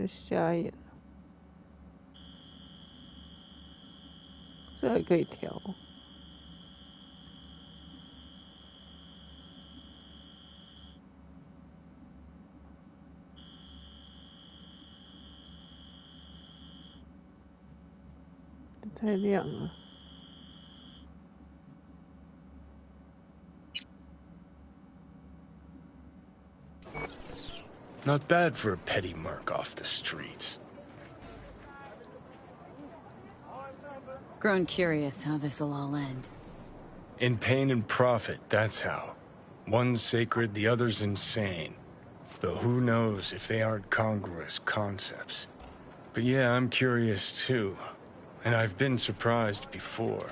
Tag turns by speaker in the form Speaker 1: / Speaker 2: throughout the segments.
Speaker 1: 瞎眼，这还可以调。太亮了。
Speaker 2: Not bad for a petty merc off the streets.
Speaker 3: Grown curious how this'll all end.
Speaker 2: In pain and profit, that's how. One's sacred, the other's insane. Though who knows if they aren't congruous concepts. But yeah, I'm curious too. And I've been surprised before.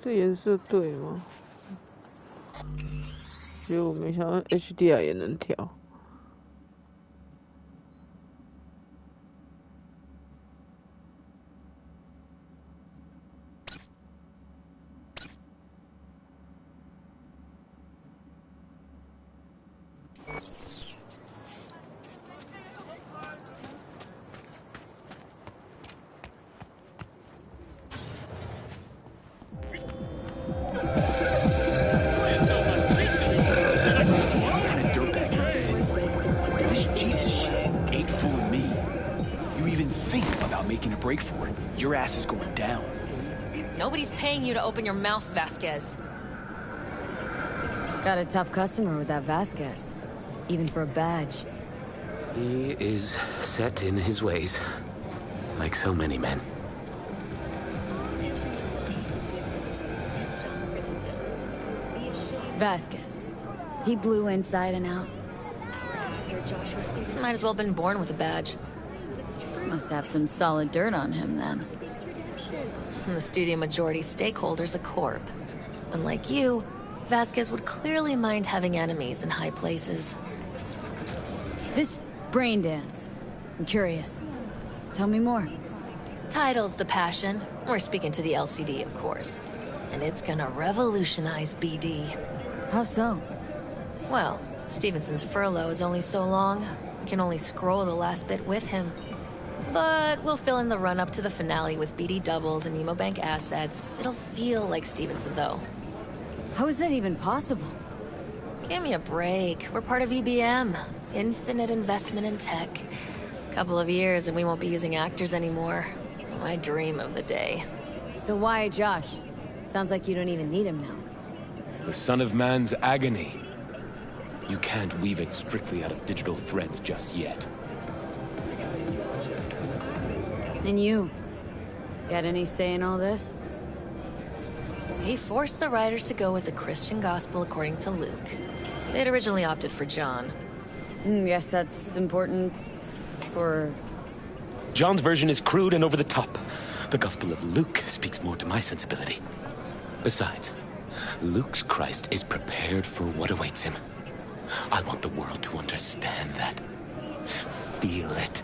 Speaker 1: 这颜色对吗？结果我没想到 HDR 也能调。
Speaker 4: Your ass is going down.
Speaker 5: Nobody's paying you to open your mouth, Vasquez.
Speaker 3: Got a tough customer with that Vasquez. Even for a badge.
Speaker 4: He is set in his ways. Like so many men.
Speaker 3: Vasquez. He blew inside and out.
Speaker 5: Might as well have been born with a badge.
Speaker 3: Must have some solid dirt on him, then.
Speaker 5: And the studio majority stakeholder's a corp. Unlike you, Vasquez would clearly mind having enemies in high places.
Speaker 3: This brain dance. I'm curious. Tell me more.
Speaker 5: Title's the passion. We're speaking to the LCD, of course. And it's gonna revolutionize BD.
Speaker 3: How so?
Speaker 5: Well, Stevenson's furlough is only so long. We can only scroll the last bit with him. But we'll fill in the run-up to the finale with BD doubles and Emobank assets. It'll feel like Stevenson, though.
Speaker 3: How is that even possible?
Speaker 5: Give me a break. We're part of EBM. Infinite investment in tech. Couple of years and we won't be using actors anymore. I dream of the day.
Speaker 3: So why Josh? Sounds like you don't even need him now.
Speaker 4: The son of man's agony. You can't weave it strictly out of digital threads just yet.
Speaker 3: And you? Got any say in all this?
Speaker 5: He forced the writers to go with the Christian gospel according to Luke. They'd originally opted for John.
Speaker 3: Guess that's important for...
Speaker 4: John's version is crude and over the top. The Gospel of Luke speaks more to my sensibility. Besides, Luke's Christ is prepared for what awaits him. I want the world to understand that. Feel it.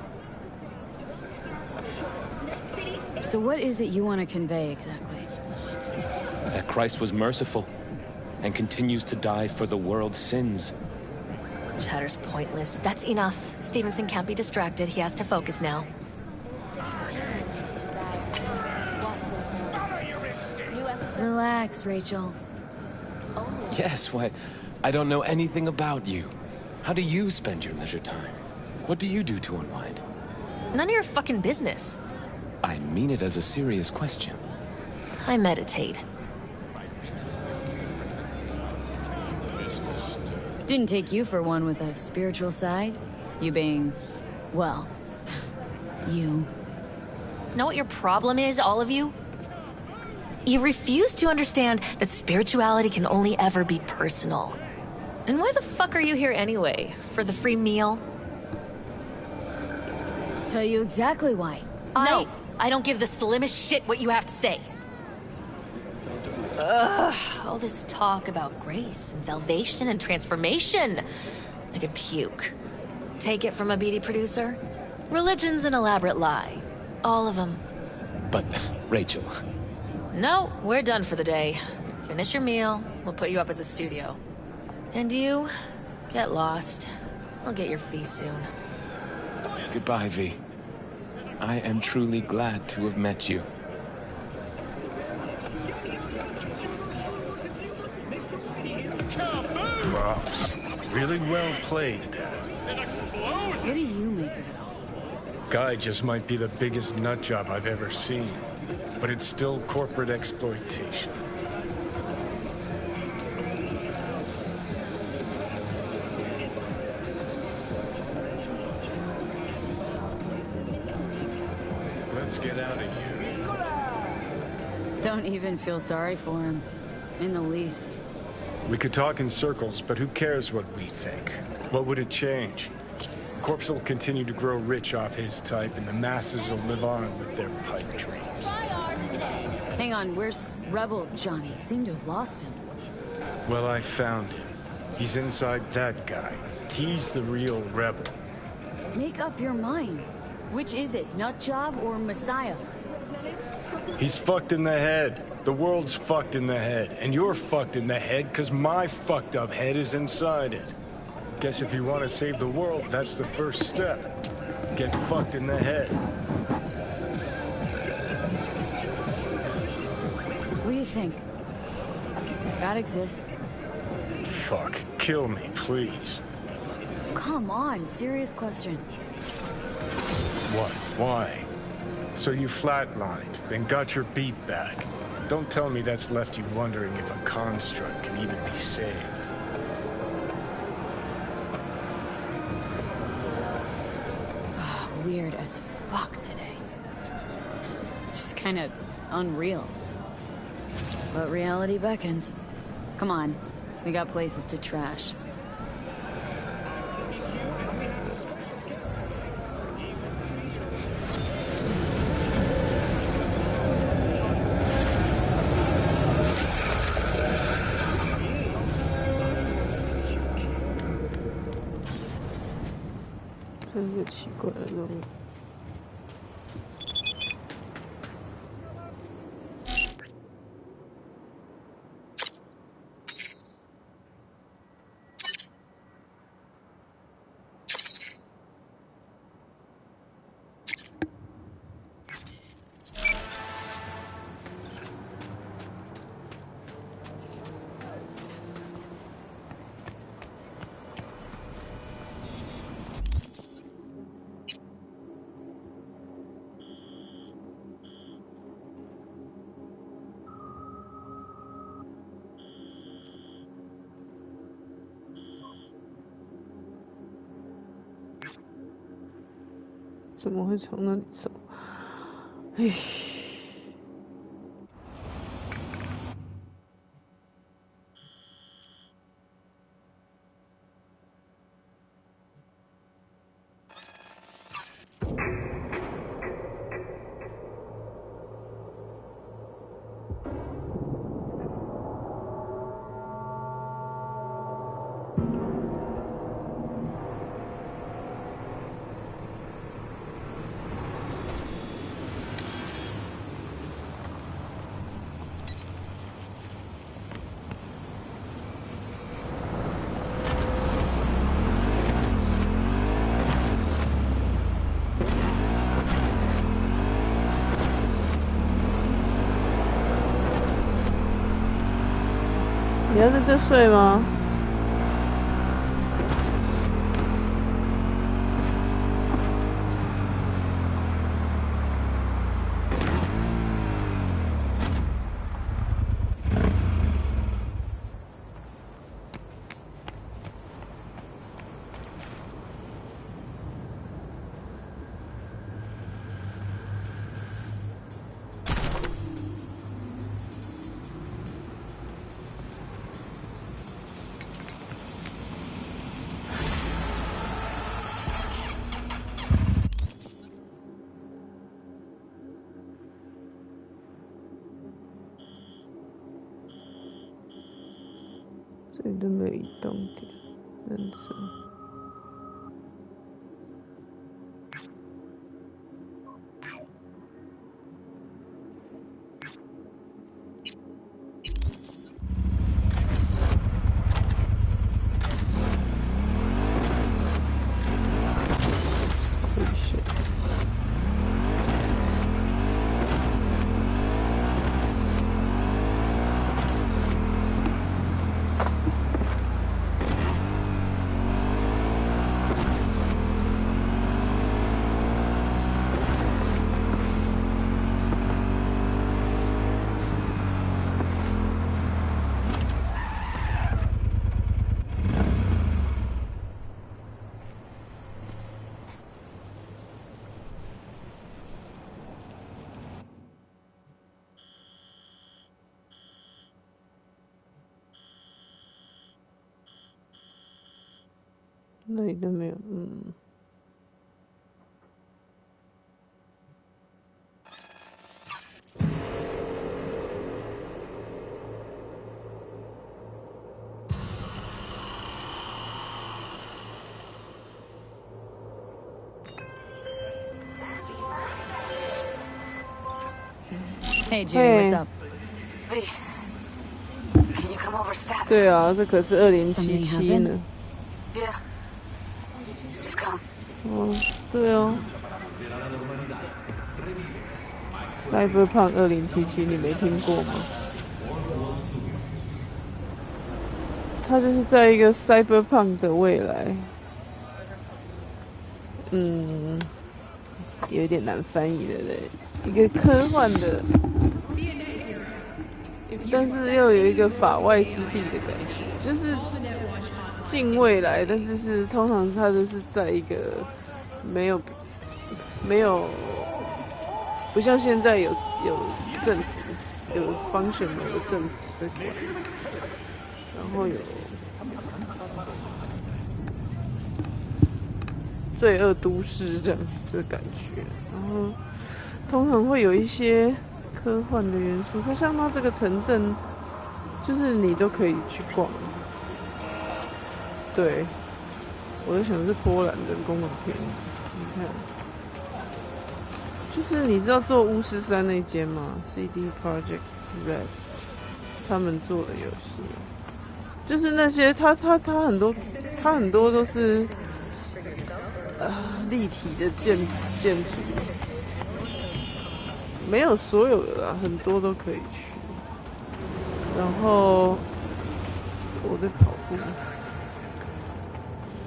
Speaker 3: So what is it you want to convey exactly?
Speaker 4: That Christ was merciful and continues to die for the world's sins.
Speaker 5: Chatter's pointless. That's enough. Stevenson can't be distracted. He has to focus now.
Speaker 3: Relax, Rachel.
Speaker 4: Yes, why, I don't know anything about you. How do you spend your leisure time? What do you do to unwind?
Speaker 5: None of your fucking business.
Speaker 4: I mean it as a serious question.
Speaker 5: I meditate.
Speaker 3: Didn't take you for one with a spiritual side. You being, well, you.
Speaker 5: Know what your problem is, all of you? You refuse to understand that spirituality can only ever be personal. And why the fuck are you here anyway? For the free meal?
Speaker 3: Tell you exactly why.
Speaker 5: No, I don't give the slimmest shit what you have to say. Ugh, all this talk about grace and salvation and transformation. I could puke. Take it from a BD producer? Religion's an elaborate lie. All of them.
Speaker 4: But, Rachel,
Speaker 5: No, we're done for the day. Finish your meal, we'll put you up at the studio. And you, get lost. I'll get your fee soon.
Speaker 4: Goodbye, V. I am truly glad to have met you.
Speaker 2: Wow. Really well played, Dad.
Speaker 3: What do you make of it all?
Speaker 2: Guy just might be the biggest nut job I've ever seen. But it's still corporate exploitation. Let's get out of here.
Speaker 3: Don't even feel sorry for him. In the least.
Speaker 2: We could talk in circles, but who cares what we think? What would it change? Corpse will continue to grow rich off his type, and the masses will live on with their pipe dreams.
Speaker 3: Hang on, where's Rebel Johnny? Seem to have lost him.
Speaker 2: Well, I found him. He's inside that guy. He's the real rebel.
Speaker 3: Make up your mind. Which is it, Nutjob or Messiah?
Speaker 2: He's fucked in the head. The world's fucked in the head. And you're fucked in the head because my fucked up head is inside it. Guess if you want to save the world, that's the first step. Get fucked in the head.
Speaker 3: What do you think? God exists?
Speaker 2: Fuck. Kill me, please.
Speaker 3: Come on, serious question.
Speaker 2: What? Why? So you flatlined, then got your beat back. Don't tell me that's left you wondering if a construct can even be saved.
Speaker 3: Weird as fuck today. Just kind of unreal. But reality beckons. Come on, we got places to trash.
Speaker 1: 真是奇怪的任务。怎么会从那里走？唉。你要在这睡吗？这里都没有移动点，认真。那里都没有，Hey,
Speaker 3: Judy, what's up?
Speaker 6: Hey, can you come over stat?
Speaker 1: 对啊，这可是2077呢。
Speaker 6: Yeah. Just come.
Speaker 1: 哦，对哦。Cyberpunk 2077，你没听过吗？它就是在一个 Cyberpunk 的未来，有点难翻译的嘞，一个科幻的，但是又有一个法外之地的感觉，就是近未来，但是通常它都是在一个没有，不像现在有政府有 functional 的政府在管，然后有罪恶都市这样的感觉，然后通常会有一些科幻的元素。它像它这个城镇，就是你都可以去逛。对，我在想是波兰的公路片，你看，就是你知道做巫师三那间吗 ？CD Project Red 他们做的游戏，就是那些它很多都是。立体的建筑，没有所有的啦，很多都可以去。然后我在跑步，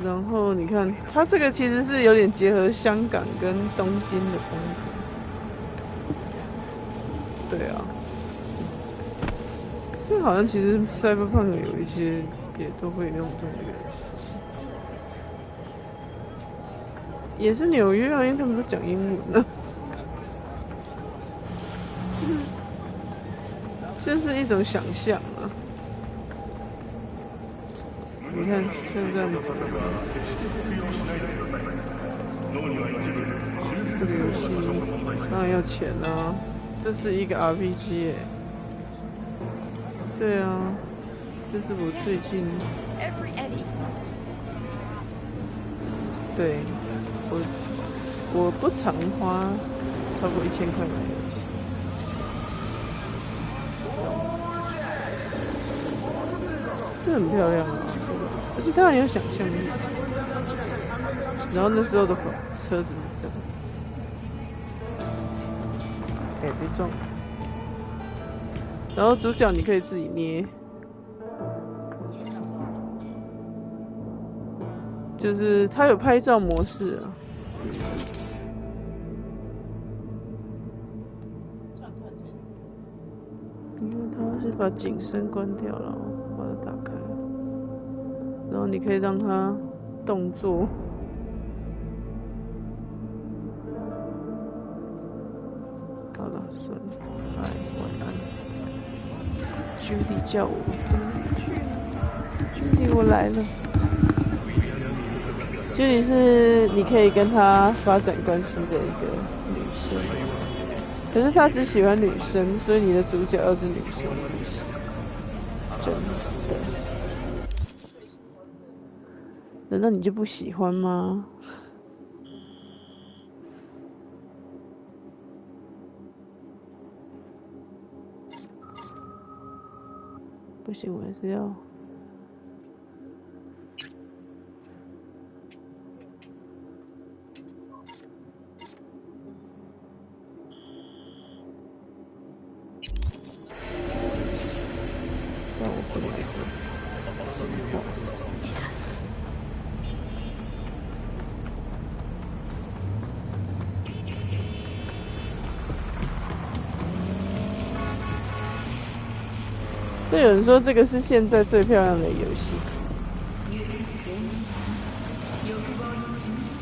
Speaker 1: 然后你看，它这个其实是有点结合香港跟东京的风格。对啊，这好像其实 Cyberpunk 有一些也都会用这种元素。也是纽约啊，因为他们都讲英文呢。这是一种想象啊。你看，像这样子。这个游戏当然要钱啊，这是一个 RPG 耶。对啊，这是我最近。对。我不常花超过1000块买游戏，这很漂亮啊，而且它很有想象力。然后那时候的车子是这样，别撞。然后主角你可以自己捏。就是它有拍照模式啊，因为它是把景深关掉了，把它打开，然后你可以让它动作。好了，算了，拜，晚安。Judy 叫我，怎么去 ？Judy 我来了。Judy 是你可以跟她发展关系的一个女生，可是她只喜欢女生，所以你的主角要是女生才行。真的？难道你就不喜欢吗？不行，我还是要。所以有人说这个是现在最漂亮的游戏，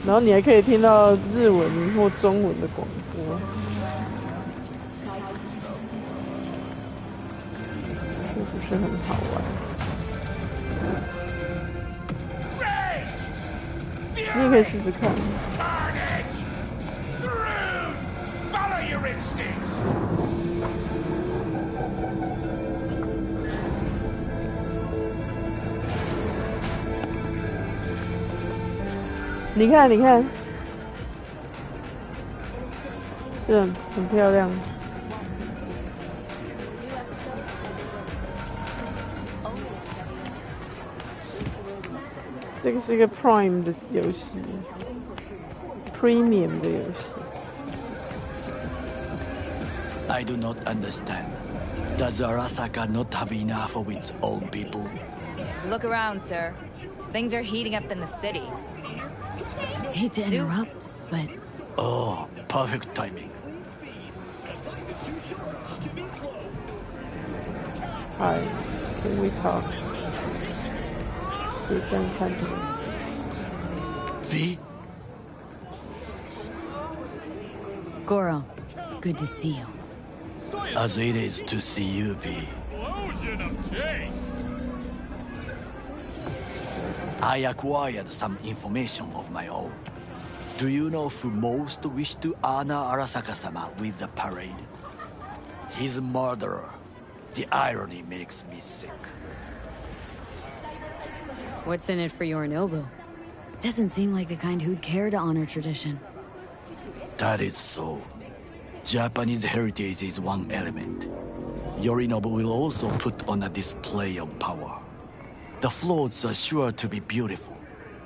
Speaker 1: 然后你还可以听到日文或中文的广播，是不是很好玩？你也可以试试看。
Speaker 2: Follow your instincts.
Speaker 1: 你看，你看，是很漂亮。这个是一个 Prime 的游戏 ，Premium 的游戏。
Speaker 7: I do not understand. Does Arasaka not have enough of its own people?
Speaker 8: Look around, sir. Things are heating up in the city.
Speaker 3: Hate to interrupt, but
Speaker 7: Oh, perfect timing.
Speaker 1: Hi, can we talk? 可以这样看着吗？
Speaker 7: V?
Speaker 3: Goro, good to see you.
Speaker 7: As it is to see you, V. I acquired some information of my own. Do you know who most wished to honor Arasaka-sama with the parade? His murderer. The irony makes me sick.
Speaker 3: What's in it for Yorinobu? Doesn't seem like the kind who'd care to honor tradition.
Speaker 7: That is so. Japanese heritage is one element. Yorinobu will also put on a display of power. The floats are sure to be beautiful,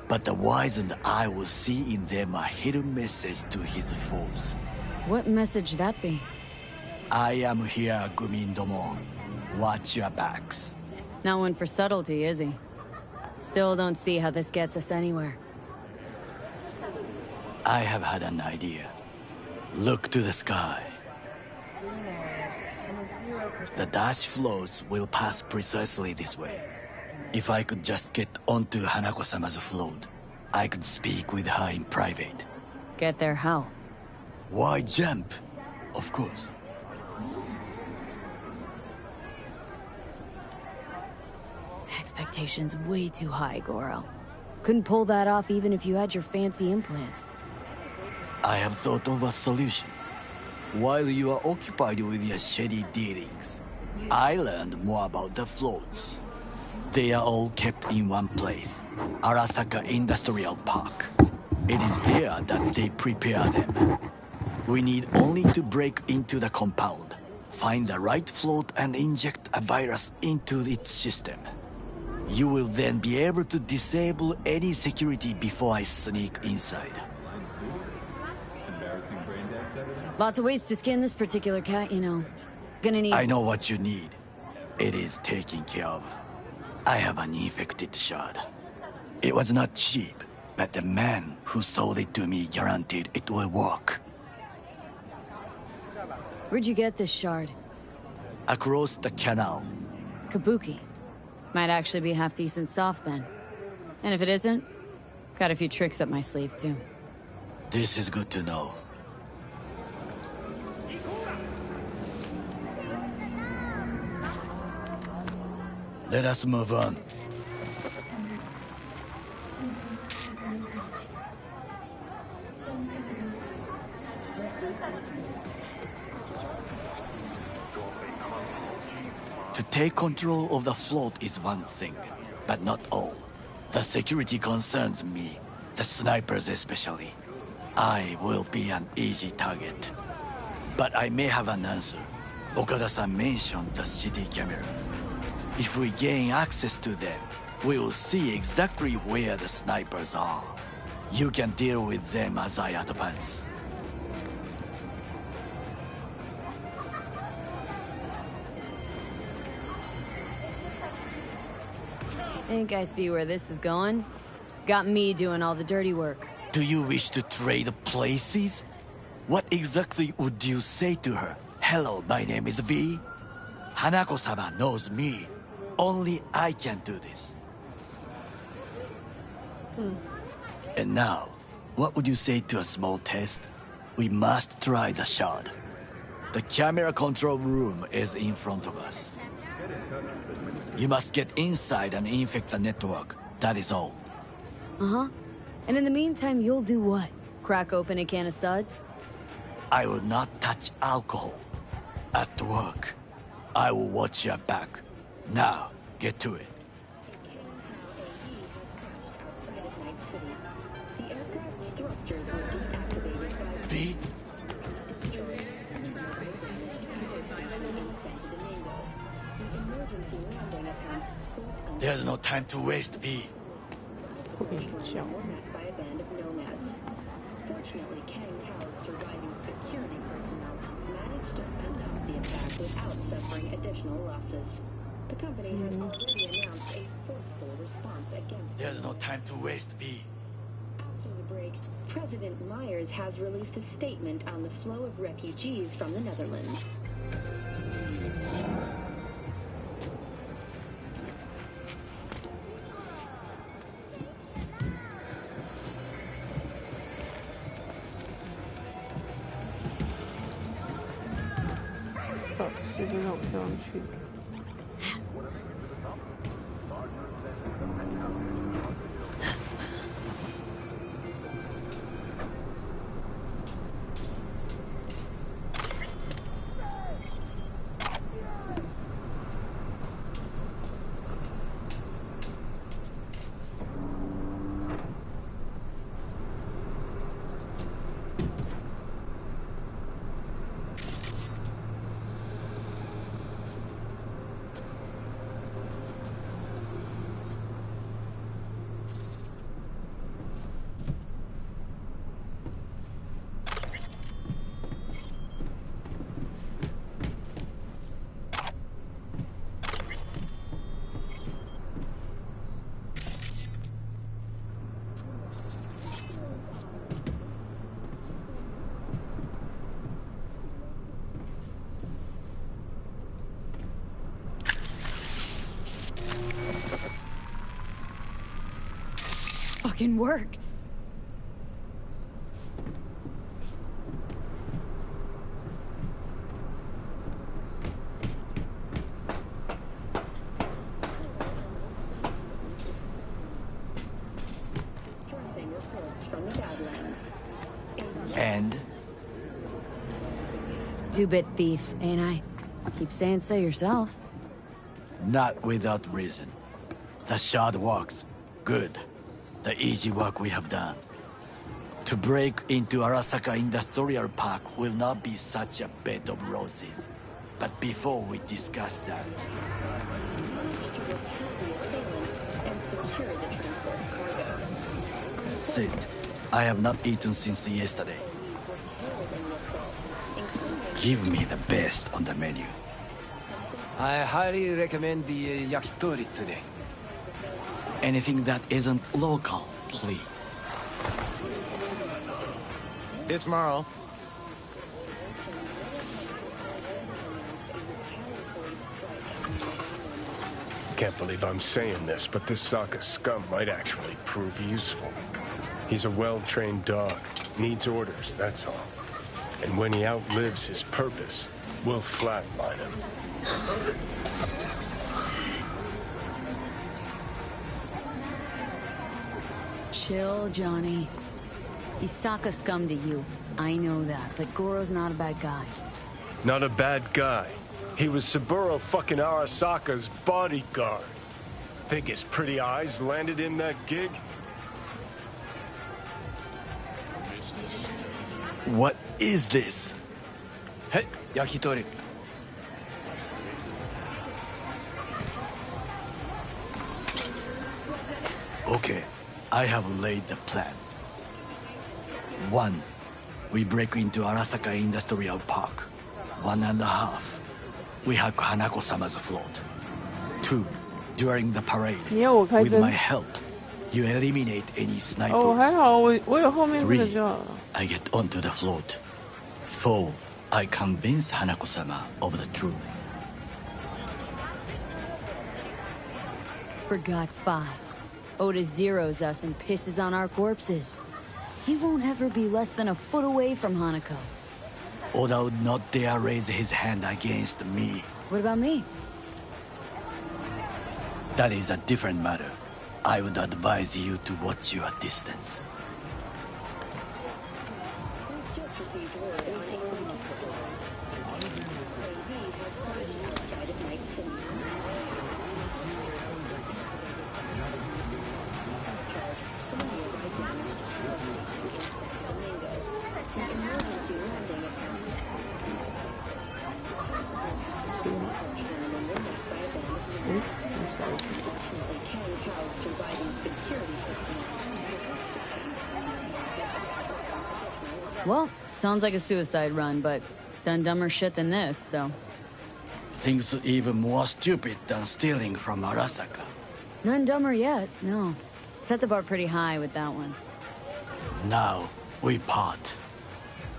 Speaker 7: but the wizened eye will see in them a hidden message to his foes.
Speaker 3: What message that be?
Speaker 7: I am here, Gumindomo. Watch your backs.
Speaker 3: Not one for subtlety, is he? Still don't see how this gets us anywhere.
Speaker 7: I have had an idea. Look to the sky. The dash floats will pass precisely this way. If I could just get onto Hanako-sama's float, I could speak with her in private.
Speaker 3: Get there how?
Speaker 7: Why jump? Of course.
Speaker 3: Expectations way too high, Goro. Couldn't pull that off even if you had your fancy implants.
Speaker 7: I have thought of a solution. While you are occupied with your shady dealings, I learned more about the floats. They are all kept in one place, Arasaka Industrial Park. It is there that they prepare them. We need only to break into the compound, find the right float and inject a virus into its system. You will then be able to disable any security before I sneak inside.
Speaker 3: Lots of ways to skin this particular cat, you know. Gonna need...
Speaker 7: I know what you need. It is taken care of. I have an infected shard. It was not cheap, but the man who sold it to me guaranteed it will work.
Speaker 3: Where'd you get this shard?
Speaker 7: Across the canal.
Speaker 3: Kabuki. Might actually be half-decent soft then. And if it isn't, got a few tricks up my sleeve too.
Speaker 7: This is good to know. Let us move on. To take control of the float is one thing, but not all. The security concerns me, the snipers especially. I will be an easy target. But I may have an answer. Okada-san mentioned the city cameras. If we gain access to them, we will see exactly where the snipers are. You can deal with them as I advance.
Speaker 3: Think I see where this is going. Got me doing all the dirty work.
Speaker 7: Do you wish to trade places? What exactly would you say to her? Hello, my name is V. Hanako-sama knows me. Only I can do this. And now, what would you say to a small test? We must try the shard. The camera control room is in front of us. You must get inside and infect the network. That is all.
Speaker 3: Uh-huh. And in the meantime, you'll do what? Crack open a can of suds?
Speaker 7: I will not touch alcohol. At work, I will watch your back. Now, get to it. V? There's no time to waste, V.
Speaker 1: 不跟你讲。
Speaker 9: Fortunately, Kang Tao's surviving security personnel managed to fend off the attack without suffering additional losses. The company has already announced a forceful response against
Speaker 7: There's no time to waste, V.
Speaker 9: After the break, President Myers has released a statement on the flow of refugees from the Netherlands.
Speaker 1: Oh, 随便让我这样去。
Speaker 3: Fucking worked.
Speaker 9: Tracing reports from the Badlands.
Speaker 7: And?
Speaker 3: Two-bit thief, ain't I? Keep saying so yourself.
Speaker 7: Not without reason. The shard works. Good. The easy work we have done. To break into Arasaka Industrial Park will not be such a bed of roses. But before we discuss that... Sid, I have not eaten since yesterday. Give me the best on the menu.
Speaker 10: I highly recommend the yakitori today.
Speaker 7: Anything that isn't local, please.
Speaker 10: See you tomorrow.
Speaker 2: Can't believe I'm saying this, but this Sokka scum might actually prove useful. He's a well-trained dog. Needs orders, that's all. And when he outlives his purpose, we'll flatline him.
Speaker 3: Chill, Johnny. He's Sokka scum to you. I know that, but Goro's not a bad guy.
Speaker 2: Not a bad guy. He was Saburo fucking Arasaka's bodyguard. Think his pretty eyes landed in that gig?
Speaker 7: What is this?
Speaker 10: Hey, yakitori.
Speaker 7: Okay, I have laid the plan. 1. We break into Arasaka Industrial Park. 1.5. We hack Hanako-sama's float. 2. During the parade, with my help, you eliminate any snipers.
Speaker 1: 哦，还好，我有后面这个就好了。
Speaker 7: I get onto the float. 4. I convince Hanako-sama of the truth.
Speaker 3: Forgot 5. Oda zeroes us and pisses on our corpses. He won't ever be less than a foot away from Hanako.
Speaker 7: Oda would not dare raise his hand against me.
Speaker 3: What about me?
Speaker 7: That is a different matter. I would advise you to watch your distance.
Speaker 9: security
Speaker 3: Well, sounds like a suicide run, but done dumber shit than this, so...
Speaker 7: Things even more stupid than stealing from Arasaka.
Speaker 3: None dumber yet, no. Set the bar pretty high with that one.
Speaker 7: Now, we part.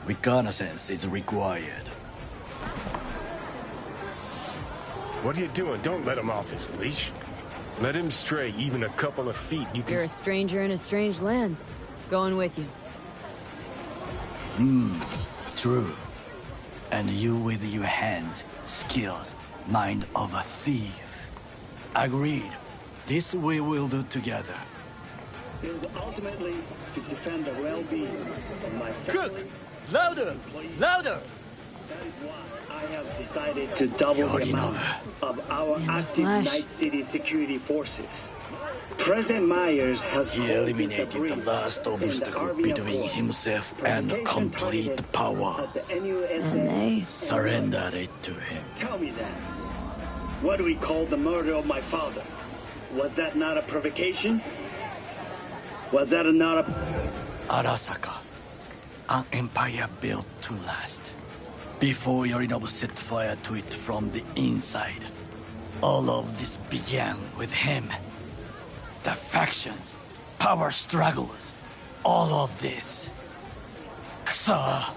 Speaker 7: Reconnaissance is required.
Speaker 2: What are you doing? Don't let him off his leash. Let him stray even a couple of feet.
Speaker 3: You're a stranger in a strange land. Going with you.
Speaker 7: True. And you with your hands, skills, mind of a thief. Agreed. This we will do together.
Speaker 11: Is ultimately to defend the well-being of my family.
Speaker 7: Cook! Louder! Louder!
Speaker 11: That is why I have decided to double the amount of our active Night City security forces. President Myers has
Speaker 7: He eliminated the last obstacle between himself and complete power.
Speaker 3: And they
Speaker 7: surrendered it to him.
Speaker 11: Tell me that. What do we call the murder of my father? Was that not a provocation? Was that not a...
Speaker 7: Arasaka. An empire built to last. Before Yorinobu set fire to it from the inside. All of this began with him. The factions, power struggles, all of this. Kusa.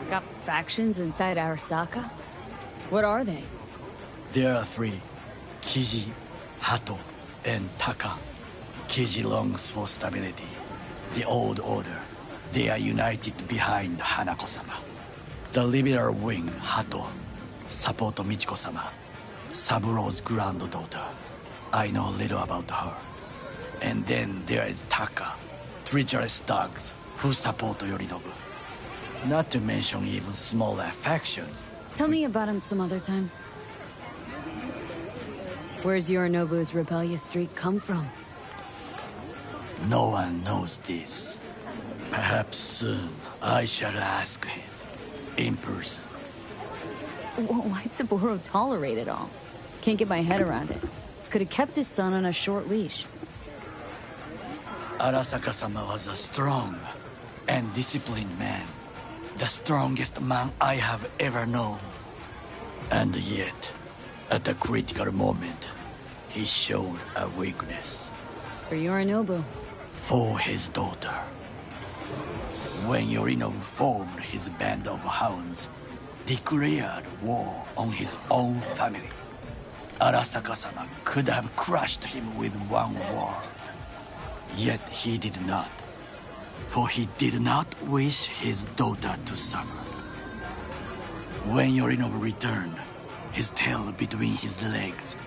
Speaker 3: got factions inside Arasaka? What are they?
Speaker 7: There are three. Kiji, Hato, and Taka. Kiji longs for stability. The old order. They are united behind Hanako-sama. The liberal wing, Hato, support Michiko-sama, Saburo's granddaughter. I know little about her. And then there is Taka, treacherous thugs who support Yorinobu. Not to mention even smaller factions.
Speaker 3: Tell me about him some other time. Where's Yorinobu's rebellious streak come from?
Speaker 7: No one knows this. Perhaps soon I shall ask him. In person.
Speaker 3: Why'd Saburo tolerate it all? Can't get my head around it. Could have kept his son on a short leash.
Speaker 7: Arasaka-sama was a strong and disciplined man. The strongest man I have ever known. And yet, at a critical moment, he showed a weakness.
Speaker 3: For Yorinobu.
Speaker 7: For his daughter. When Yorinobu formed his band of hounds, declared war on his own family, Arasaka-sama could have crushed him with one word. Yet he did not. For he did not wish his daughter to suffer. When Yorinobu returned, his tail between his legs,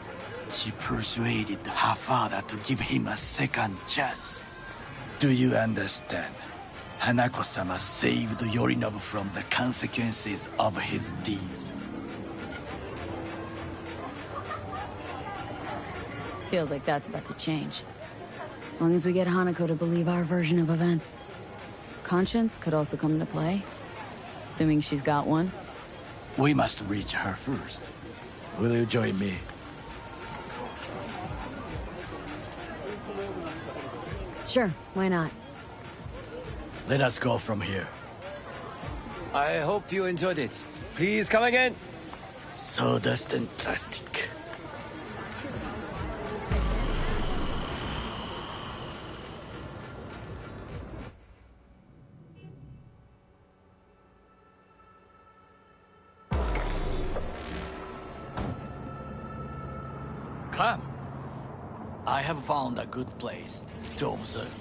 Speaker 7: she persuaded her father to give him a second chance. Do you understand? Hanako-sama saved Yorinobu from the consequences of his deeds.
Speaker 3: Feels like that's about to change. As long as we get Hanako to believe our version of events. Conscience could also come into play. Assuming she's got one.
Speaker 7: We must reach her first. Will you join me?
Speaker 3: Sure, why not?
Speaker 7: Let us go from here.
Speaker 10: I hope you enjoyed it. Please come again.
Speaker 7: Sawdust and plastic. Come. I have found a good place to observe.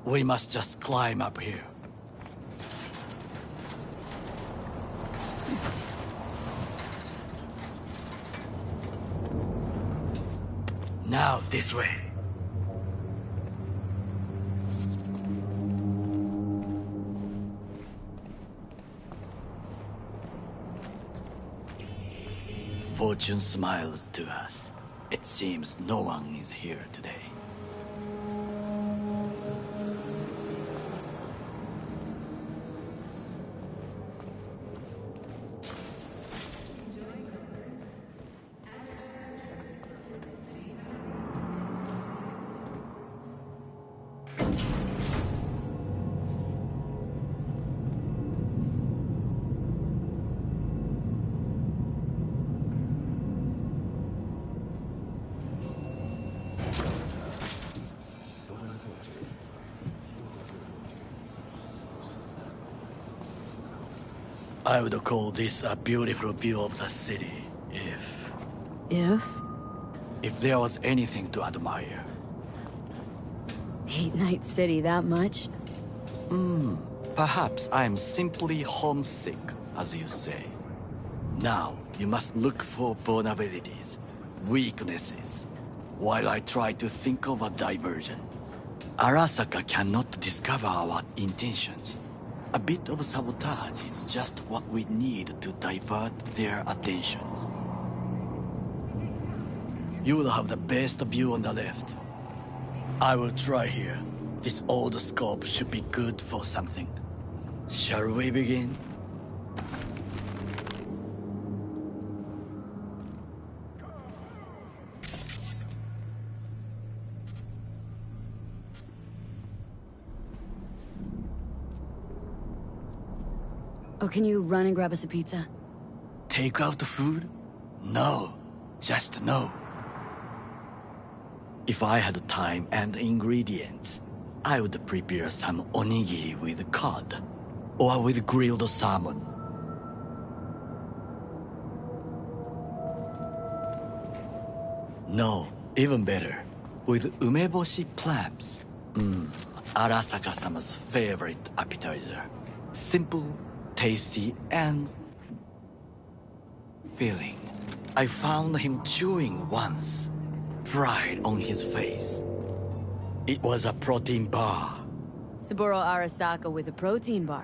Speaker 7: We must just climb up here. Now, this way. Fortune smiles to us. It seems no one is here today. I would call this a beautiful view of the city, if... If there was anything to admire.
Speaker 3: Hate Night City that much?
Speaker 7: Perhaps I'm simply homesick, as you say. Now, you must look for vulnerabilities, weaknesses, while I try to think of a diversion. Arasaka cannot discover our intentions. A bit of sabotage is just what we need to divert their attentions. You will have the best view on the left. I will try here. This old scope should be good for something. Shall we begin?
Speaker 3: Oh, can you run and grab us a pizza?
Speaker 7: Take out the food? No. Just no. If I had time and ingredients, I would prepare some onigiri with cod, or with grilled salmon. No, even better, with umeboshi clams. Arasaka-sama's favorite appetizer. Simple, tasty, and filling. I found him chewing once. Pride on his face. It was a protein bar.
Speaker 3: Saburo Arasaka with a protein bar.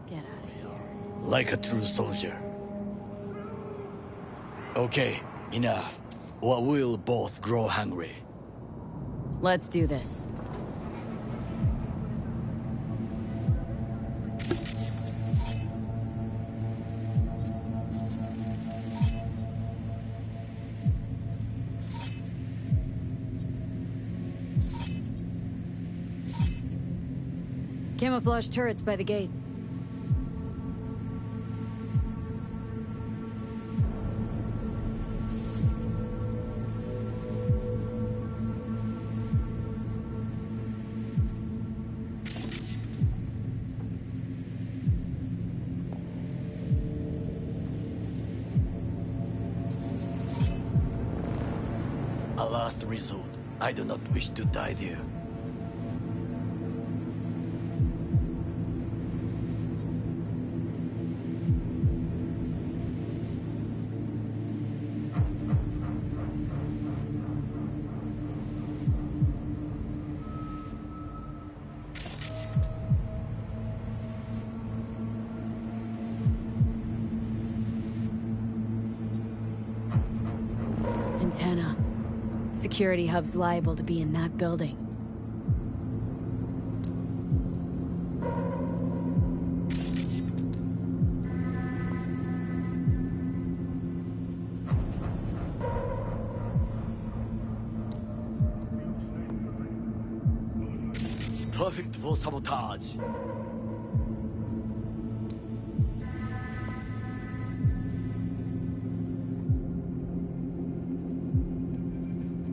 Speaker 3: Get out of here.
Speaker 7: Like a true soldier. Okay, enough. Or we'll both grow hungry.
Speaker 3: Let's do this. Camouflage turrets by the gate.
Speaker 7: A last resort. I do not wish to die there.
Speaker 3: Antenna. Security hub's liable to be in that building.
Speaker 7: Perfect for sabotage.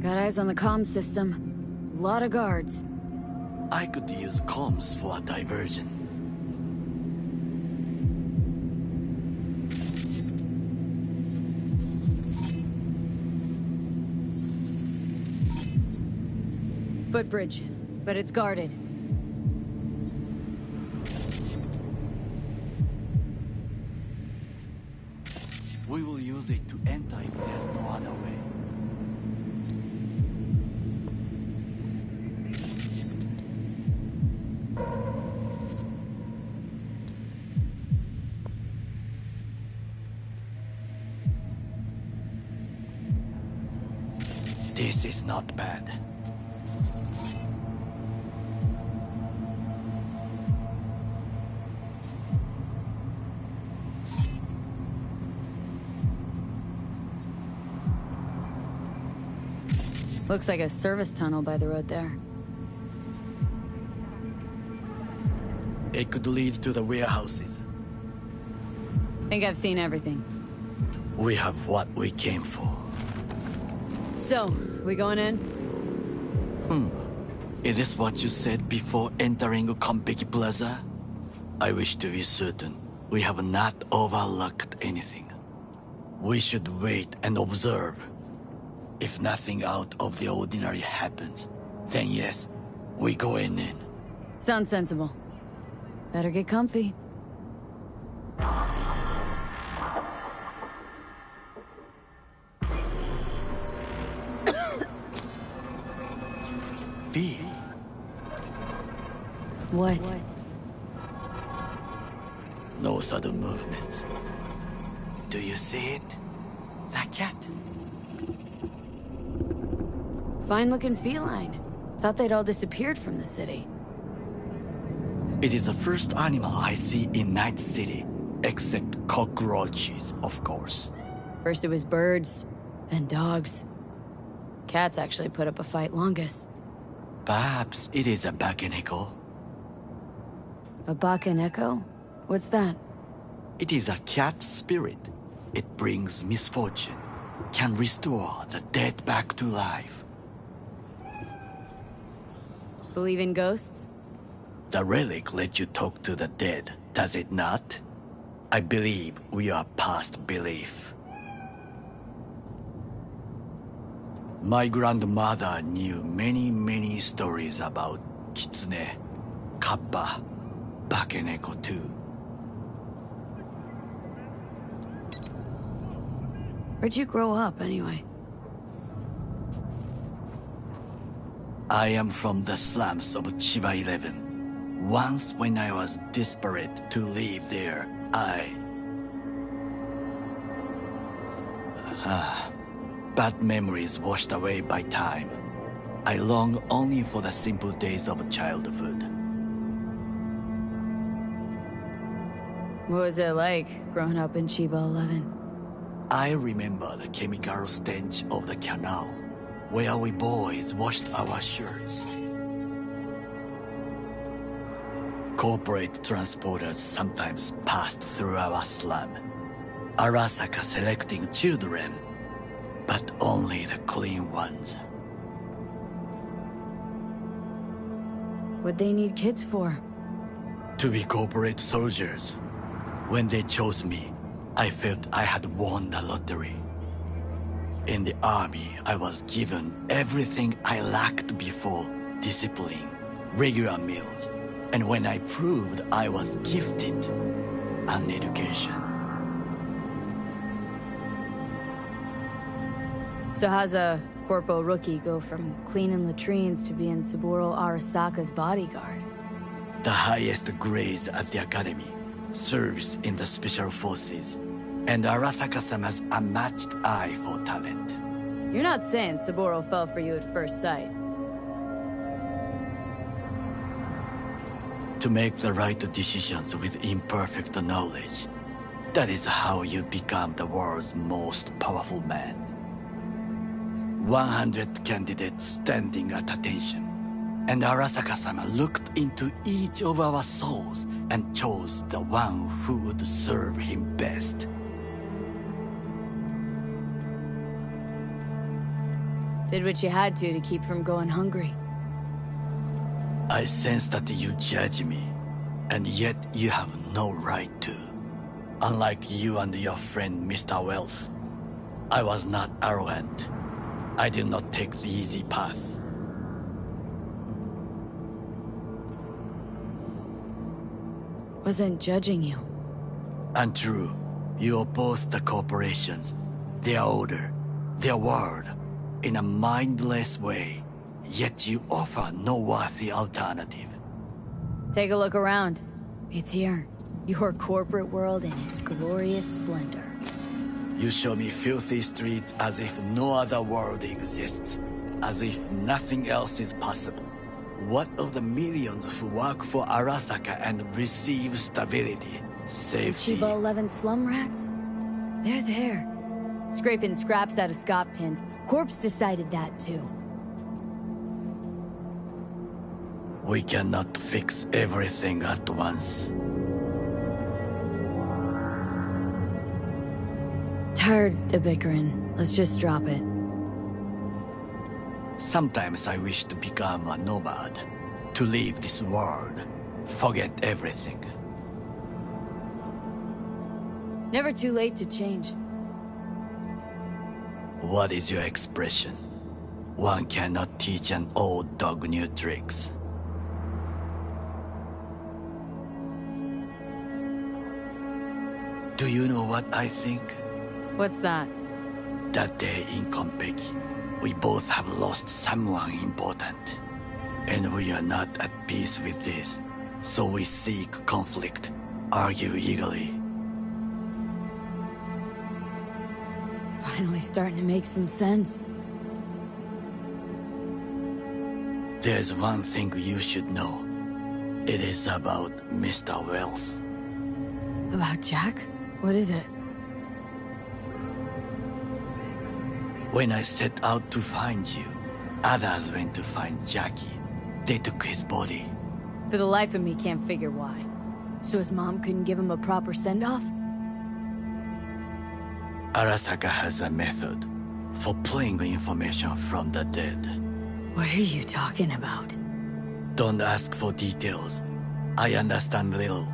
Speaker 3: Got eyes on the comm system. Lot of guards.
Speaker 7: I could use comms for a diversion.
Speaker 3: Footbridge, but it's guarded.
Speaker 7: We will use it to enter if there's no other way. This is not bad.
Speaker 3: Looks like a service tunnel by the road there.
Speaker 7: It could lead to the warehouses.
Speaker 3: Think I've seen everything.
Speaker 7: We have what we came for.
Speaker 3: So, we going in?
Speaker 7: Is this what you said before entering Konpeki Plaza? I wish to be certain. We have not overlooked anything. We should wait and observe. If nothing out of the ordinary happens, then yes, we go in.
Speaker 3: Sounds sensible. Better get comfy.
Speaker 7: B.
Speaker 3: What?
Speaker 7: No sudden movements. Do you see it? That cat?
Speaker 3: Fine-looking feline. Thought they'd all disappeared from the city.
Speaker 7: It is the first animal I see in Night City, except cockroaches, of course.
Speaker 3: First it was birds, then dogs. Cats actually put up a fight longest.
Speaker 7: Perhaps it is a bakeneko.
Speaker 3: A bakaneko? What's that?
Speaker 7: It is a cat spirit. It brings misfortune, can restore the dead back to life.
Speaker 3: Believe in ghosts?
Speaker 7: The relic lets you talk to the dead, does it not? I believe we are past belief. My grandmother knew many stories about kitsune, kappa, bakeneko too.
Speaker 3: Where'd you grow up, anyway?
Speaker 7: I am from the slums of Chiba 11. Once when I was desperate to live there, bad memories washed away by time. I long only for the simple days of childhood.
Speaker 3: What was it like, growing up in Chiba 11?
Speaker 7: I remember the chemical stench of the canal, where we boys washed our shirts. Corporate transporters sometimes passed through our slum. Arasaka selecting children, but only the clean ones.
Speaker 3: What'd they need kids for?
Speaker 7: To be corporate soldiers. When they chose me, I felt I had won the lottery. In the army, I was given everything I lacked before: discipline, regular meals, and when I proved I was gifted, an education.
Speaker 3: So how's a corpo rookie go from cleaning latrines to being Saburo Arasaka's bodyguard?
Speaker 7: The highest grades at the academy, service in the special forces, and Arasaka-sama's unmatched eye for talent.
Speaker 3: You're not saying Saburo fell for you at first sight.
Speaker 7: To make the right decisions with imperfect knowledge, that is how you become the world's most powerful man. 100 candidates standing at attention, and Arasaka-sama looked into each of our souls and chose the one who would serve him best.
Speaker 3: Did what you had to keep from going hungry.
Speaker 7: I sense that you judge me, and yet you have no right to. Unlike you and your friend Mr. Wells, I was not arrogant. I did not take the easy path.
Speaker 3: Wasn't judging you.
Speaker 7: Untrue. You oppose the corporations, their order, their word, in a mindless way. Yet you offer no worthy alternative.
Speaker 3: Take a look around. It's here. Your corporate world in its glorious splendor.
Speaker 7: You show me filthy streets as if no other world exists. As if nothing else is possible. What of the millions who work for Arasaka and receive stability, safety?
Speaker 3: The Chiba 11 slum rats? They're there. Scraping scraps out of scop tins. Corpse decided that too.
Speaker 7: We cannot fix everything at once.
Speaker 3: Tired of bickering. Let's just drop it.
Speaker 7: Sometimes I wish to become a nomad. To leave this world. Forget everything.
Speaker 3: Never too late to change.
Speaker 7: What is your expression? One cannot teach an old dog new tricks. Do you know what I think?
Speaker 3: What's that?
Speaker 7: That day in Konpeki, we both have lost someone important. And we are not at peace with this. So we seek conflict, argue eagerly.
Speaker 3: Finally starting to make some sense.
Speaker 7: There's one thing you should know. It is about Mr. Wells.
Speaker 3: About Jack? What is it?
Speaker 7: When I set out to find you, others went to find Jackie. They took his body.
Speaker 3: For the life of me, can't figure why. So his mom couldn't give him a proper send-off?
Speaker 7: Arasaka has a method for pulling information from the dead.
Speaker 3: What are you talking about?
Speaker 7: Don't ask for details. I understand little.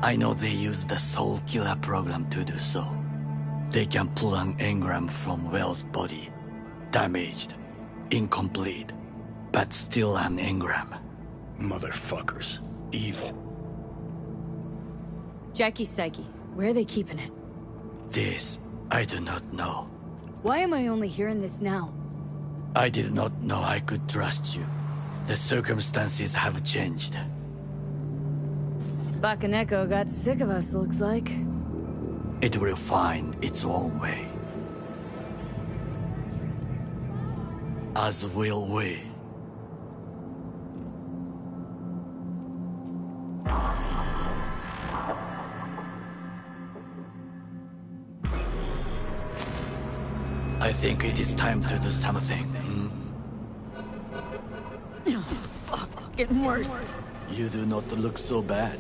Speaker 7: I know they use the Soul Killer program to do so. They can pull an engram from Wells' body. Damaged. Incomplete. But still an engram.
Speaker 2: Motherfuckers. Evil.
Speaker 3: Jackie's psyche. Where are they keeping it?
Speaker 7: This, I do not know.
Speaker 3: Why am I only hearing this now?
Speaker 7: I did not know I could trust you. The circumstances have changed.
Speaker 3: Bakaneko got sick of us, looks like.
Speaker 7: It will find its own way. As will we. I think it is time to do something.
Speaker 3: Fuck, getting worse.
Speaker 7: You do not look so bad.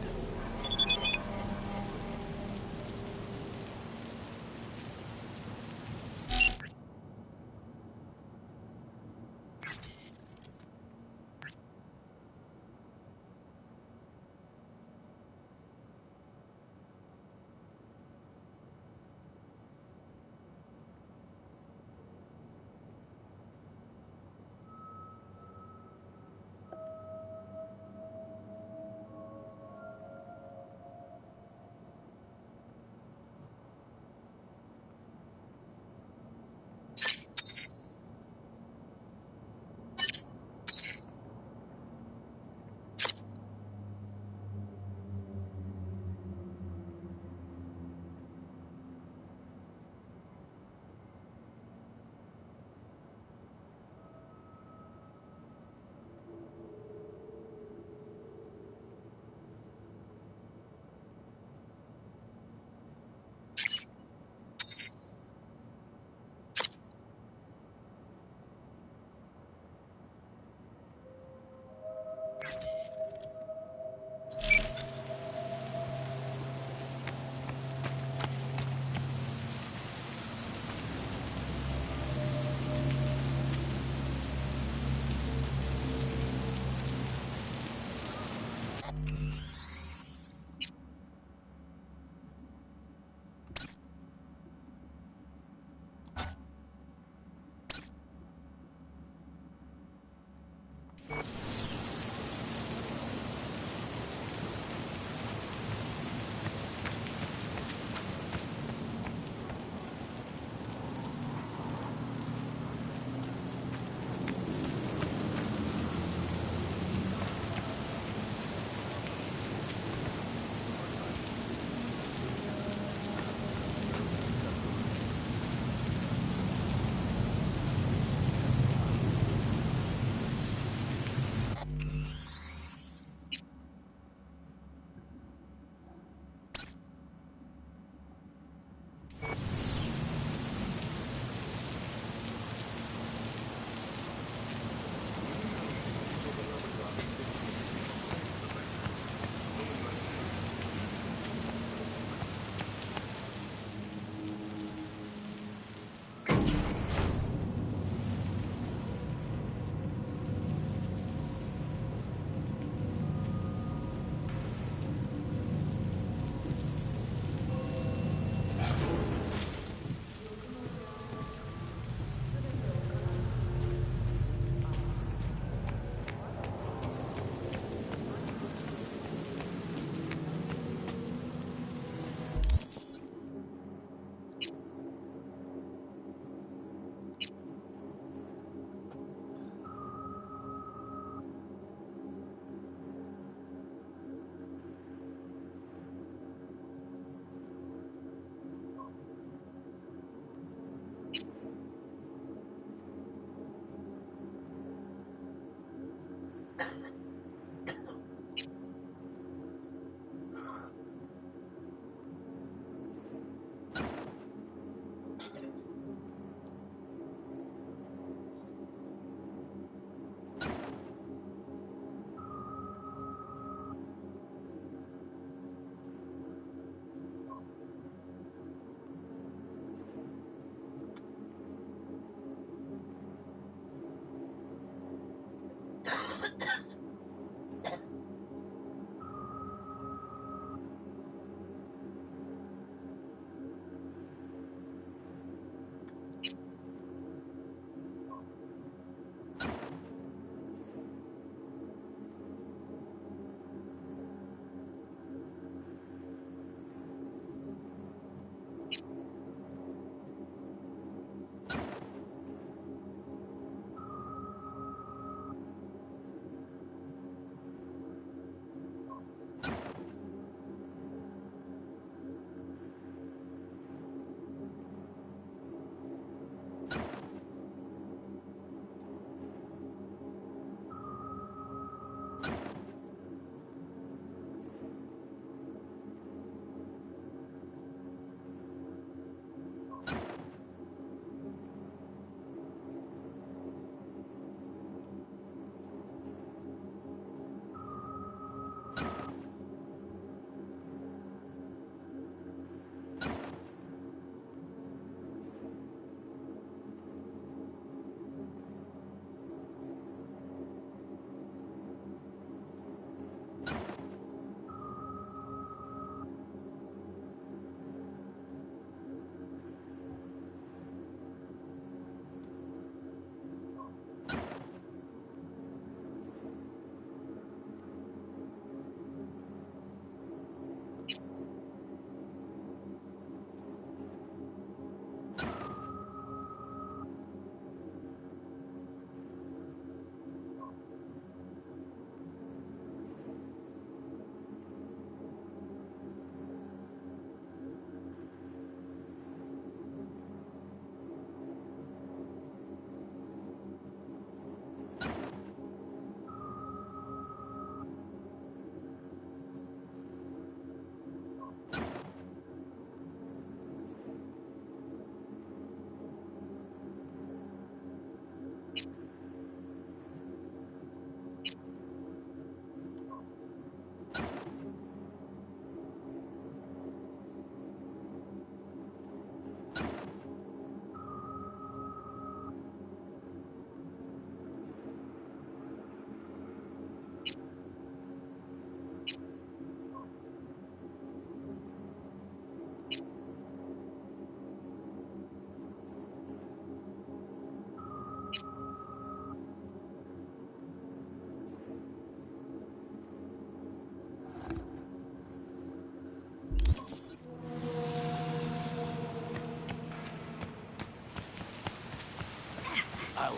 Speaker 7: I'll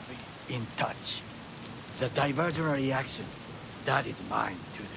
Speaker 7: be in touch. The diversionary action, that is mine to do.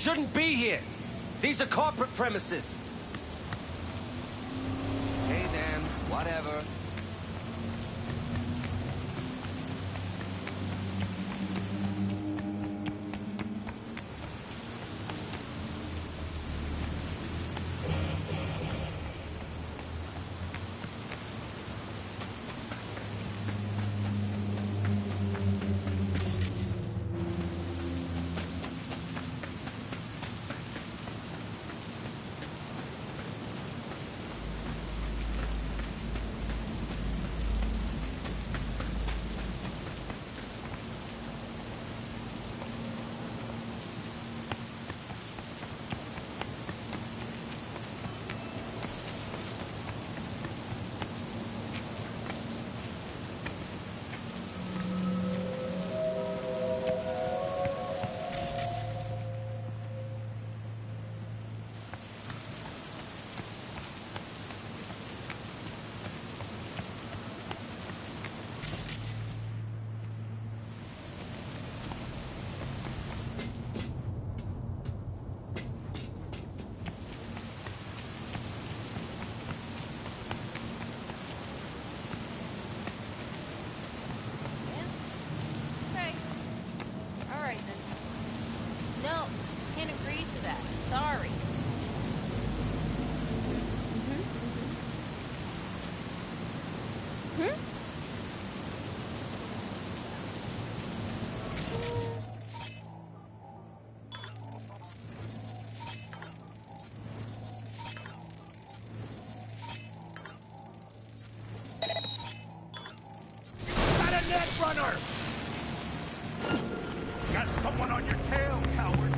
Speaker 10: shouldn't be here. These are corporate premises. Hey then, whatever.
Speaker 12: Runner! Got someone on your tail, coward!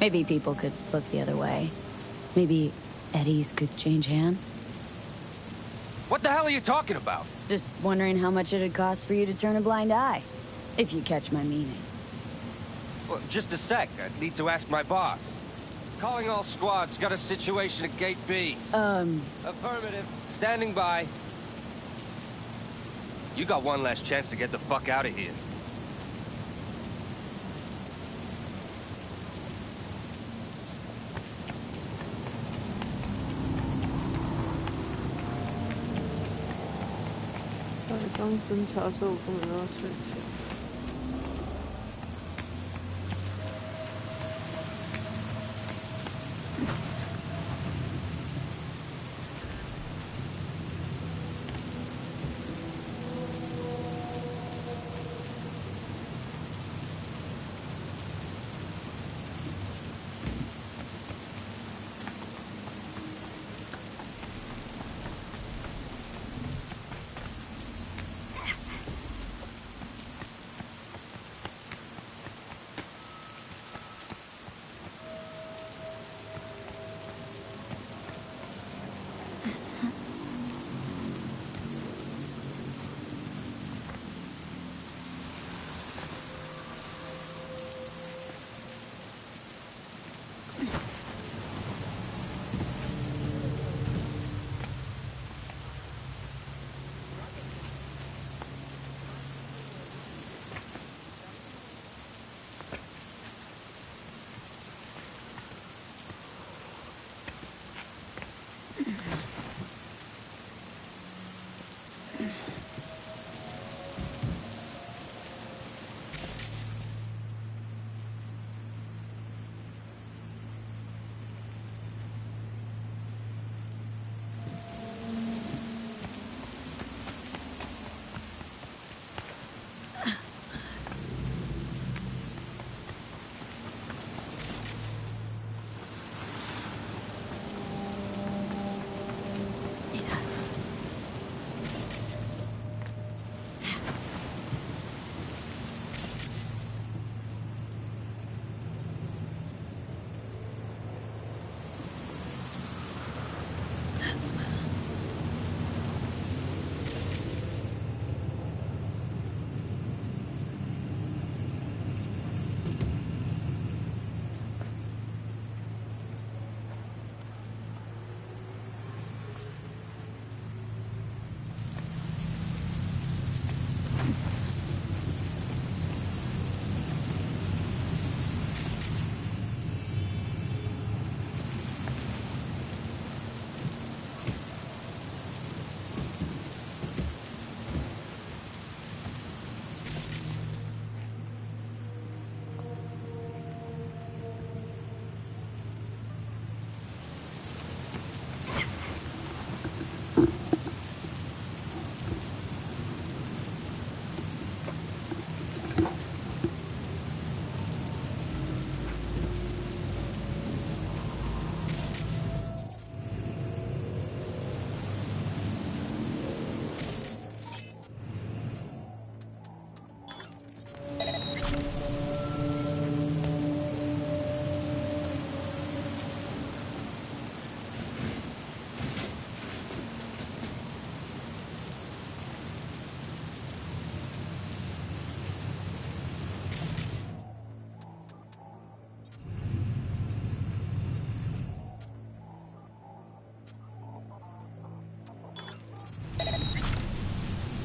Speaker 3: Maybe people could look the other way. Maybe Eddie's could change hands.
Speaker 10: What the hell are you talking about?
Speaker 3: Just wondering how much it'd cost for you to turn a blind eye. If you catch my meaning.
Speaker 10: Well, just a sec. I need to ask my boss. Calling all squads. Got a situation at Gate B. Affirmative. Standing by. You got one last chance to get the fuck out of here.
Speaker 1: Sorry, 刚侦查的时候我根本都要睡觉。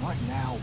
Speaker 7: What now?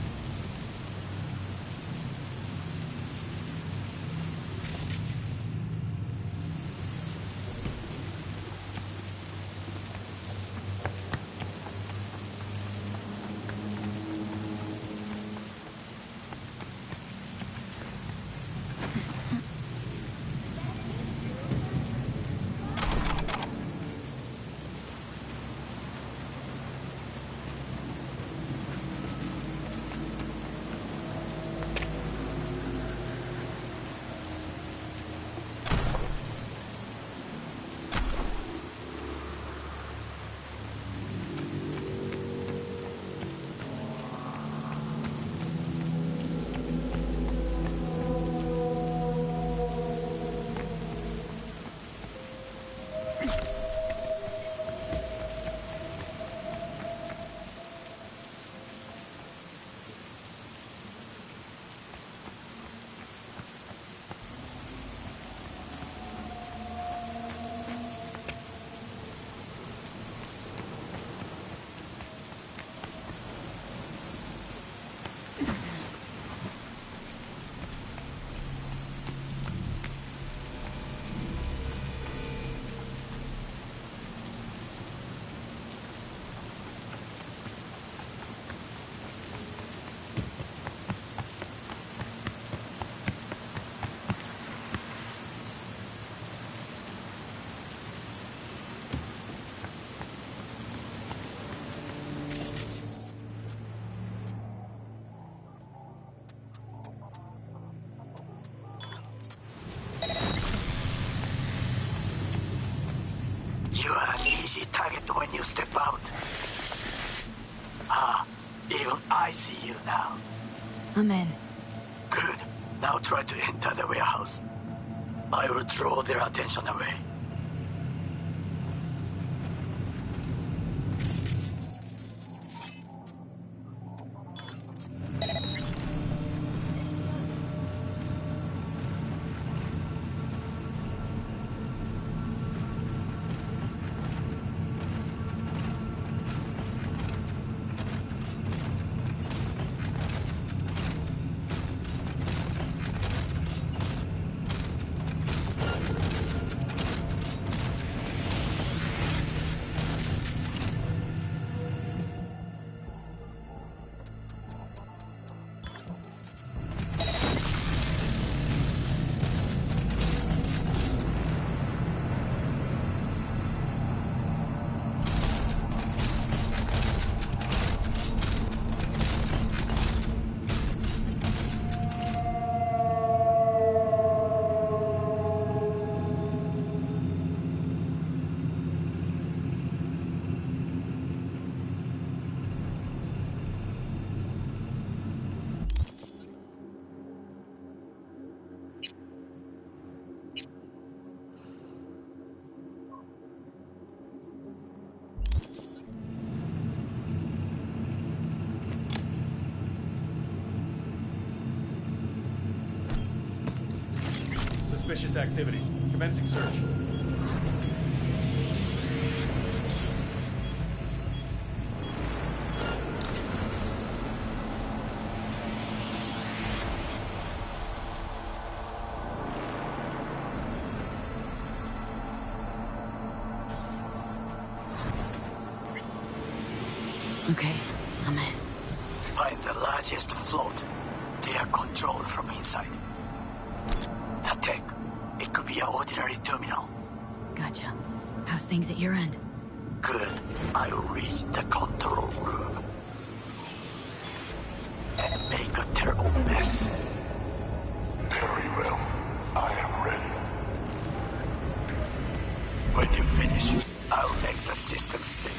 Speaker 7: step out. Ah, even I see you now.
Speaker 3: I'm in.
Speaker 7: Good. Now try to enter the warehouse. I will draw their attention away.
Speaker 13: Suspicious activity. Commencing search.
Speaker 3: Okay, I'm in.
Speaker 7: Find the largest float. They are controlled from inside. The tech. It could be an ordinary terminal.
Speaker 3: Gotcha. How's things at your end?
Speaker 7: Good. I will reach the control room. And make a terrible mess.
Speaker 12: Very well. I am ready.
Speaker 7: When you finish, I'll make the system sick.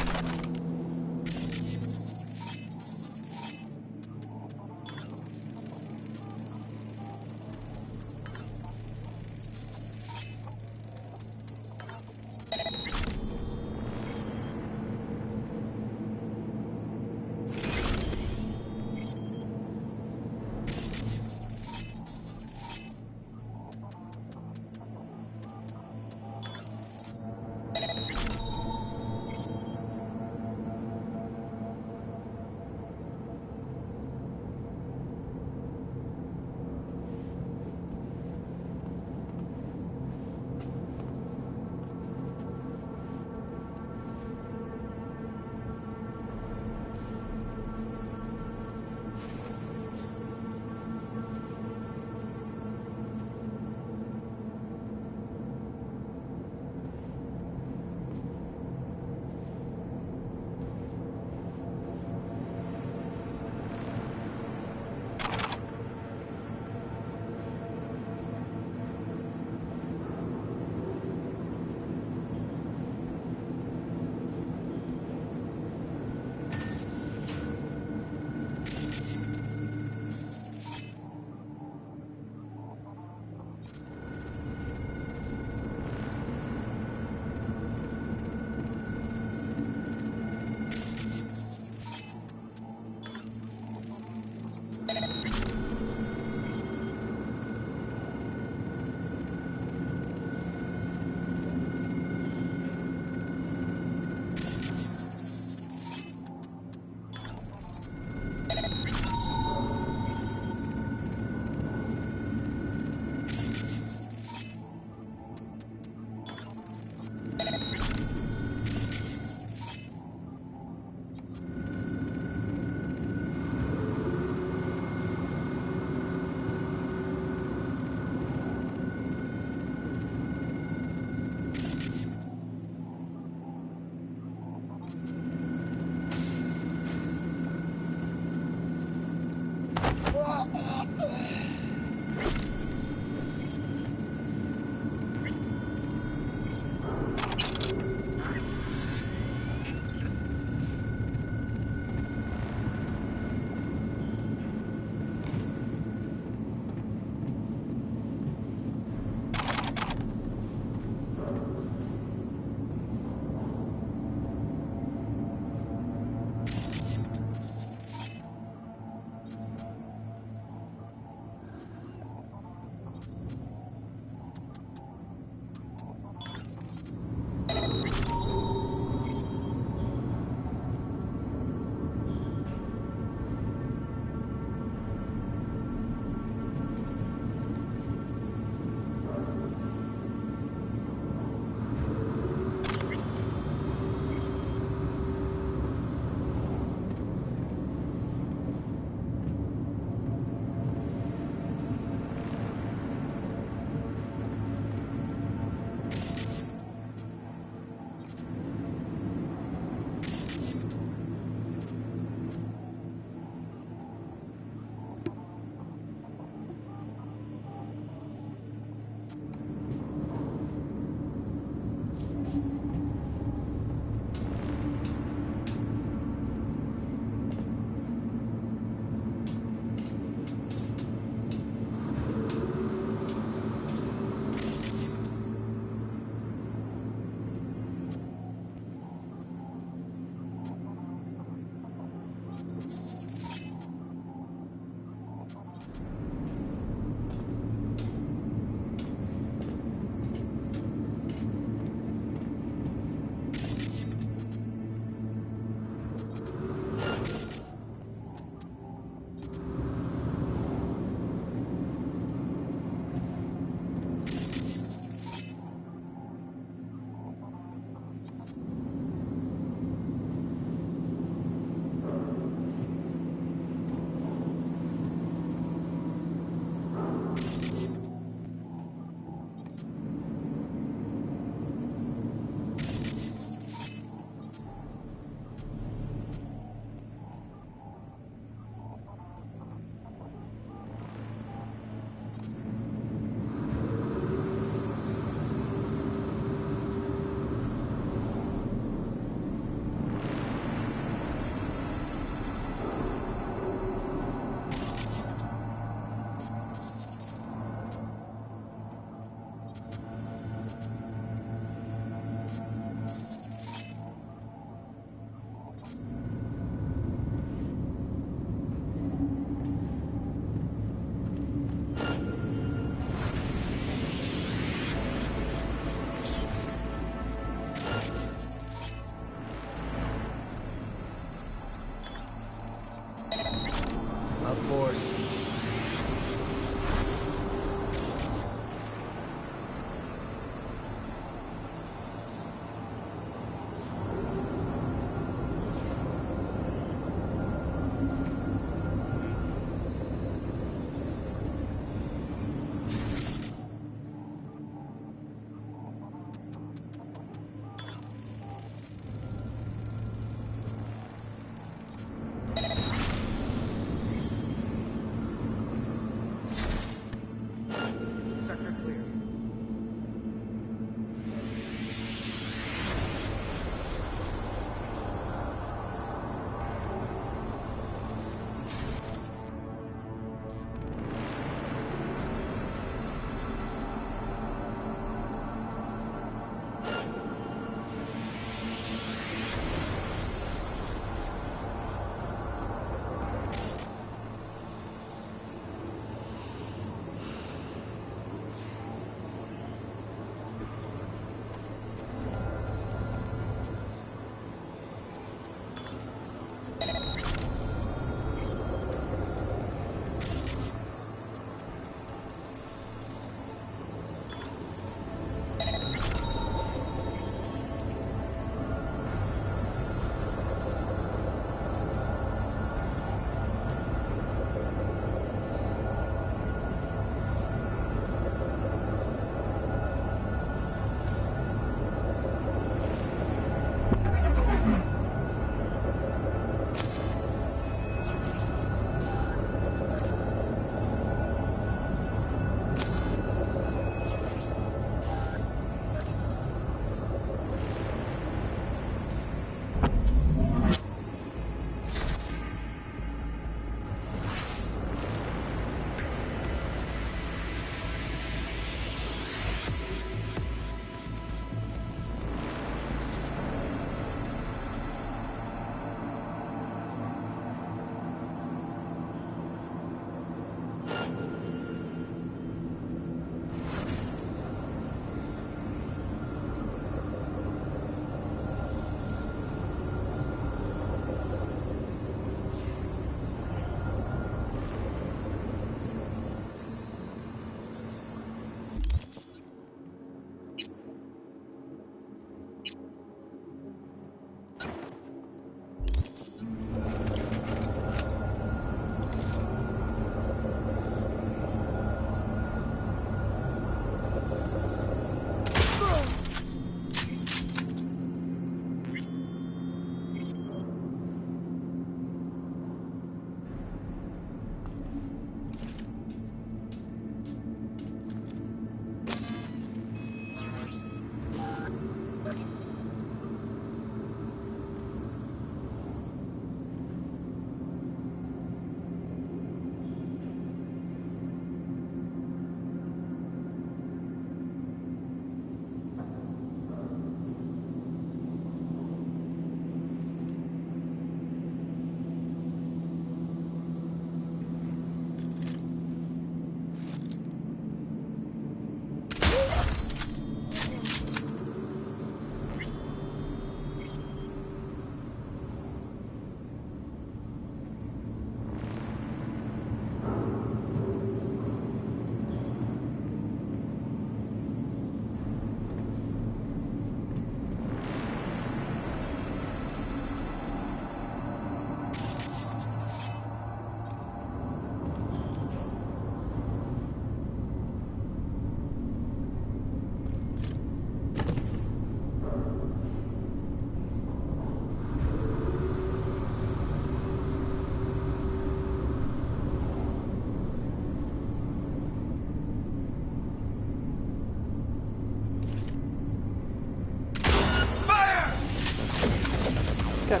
Speaker 1: 干。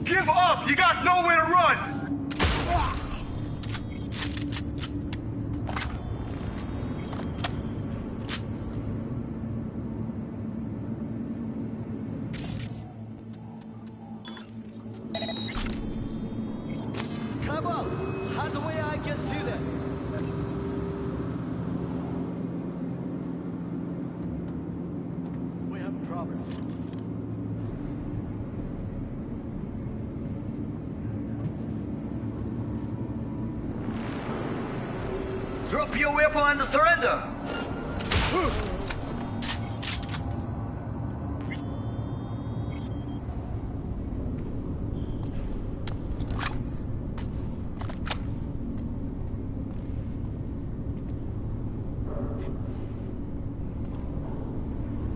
Speaker 13: Give up! You got nowhere to run!
Speaker 7: Come on! Hand where I can see them! We have problems.
Speaker 14: Drop your weapon and surrender!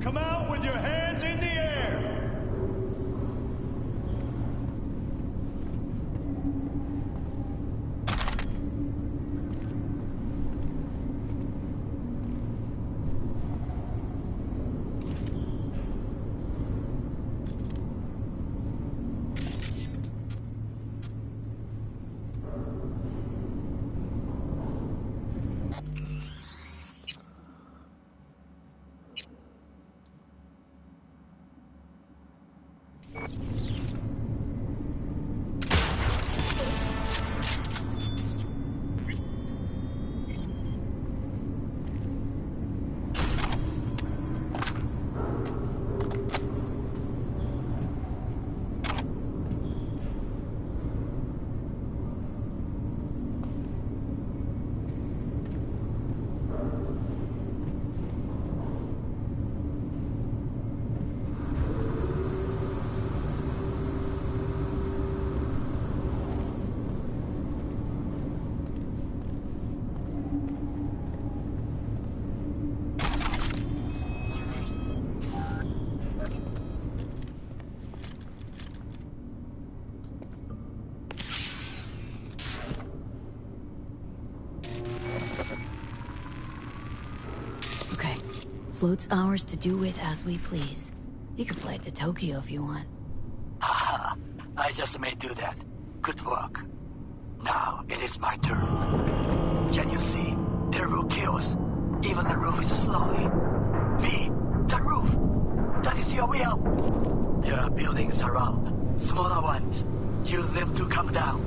Speaker 13: Come out with your hands in the air!
Speaker 3: Float's ours to do with as we please. You can fly it to Tokyo if you want.
Speaker 7: Haha, I just may do that. Good work. Now it is my turn. Can you see? Terrible chaos. Even the roof is slowly. Me, the roof. That is your will. There are buildings around. Smaller ones. Use them to come down.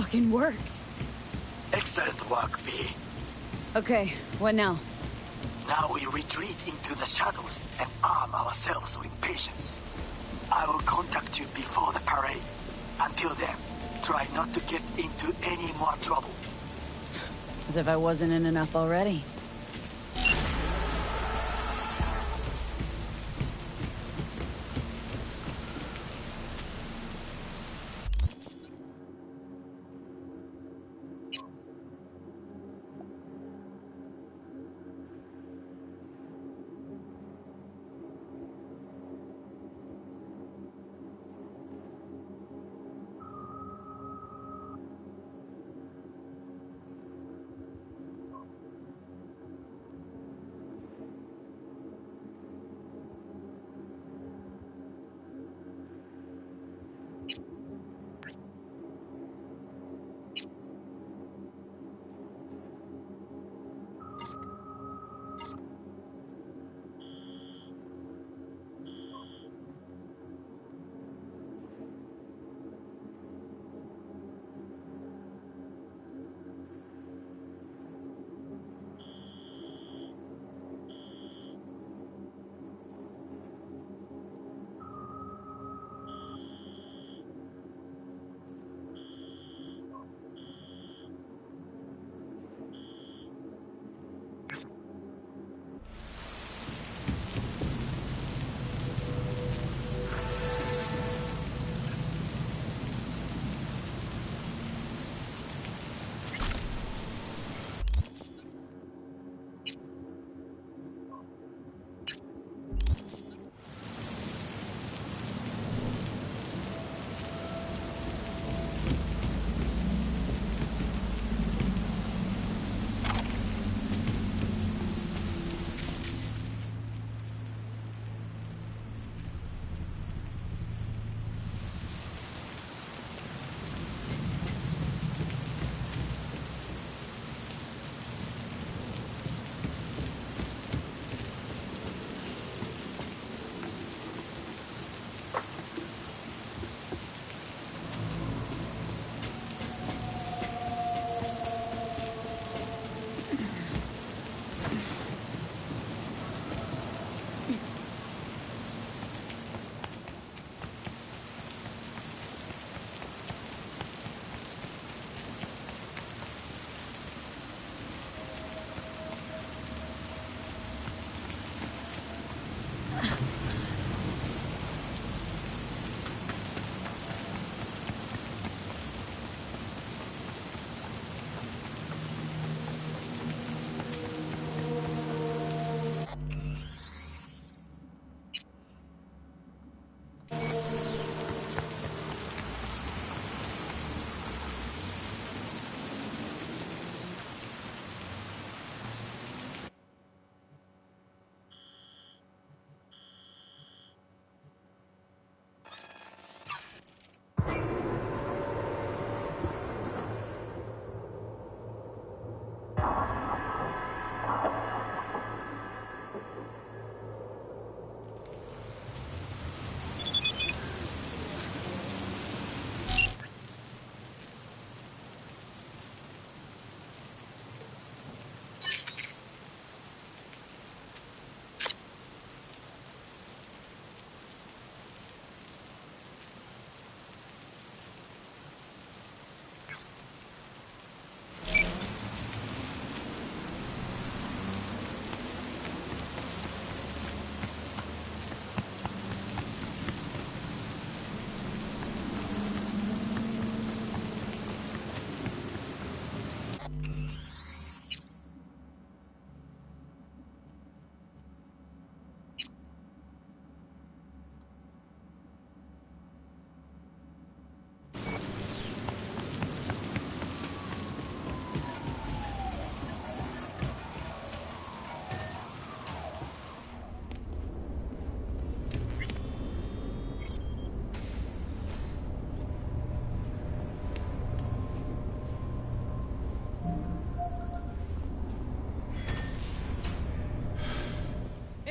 Speaker 3: fucking worked.
Speaker 7: Excellent work, V.
Speaker 3: Okay, what now?
Speaker 7: Now we retreat into the shadows and arm ourselves with patience. I will contact you before the parade. Until then, try not to get into any more trouble.
Speaker 3: As if I wasn't in enough already.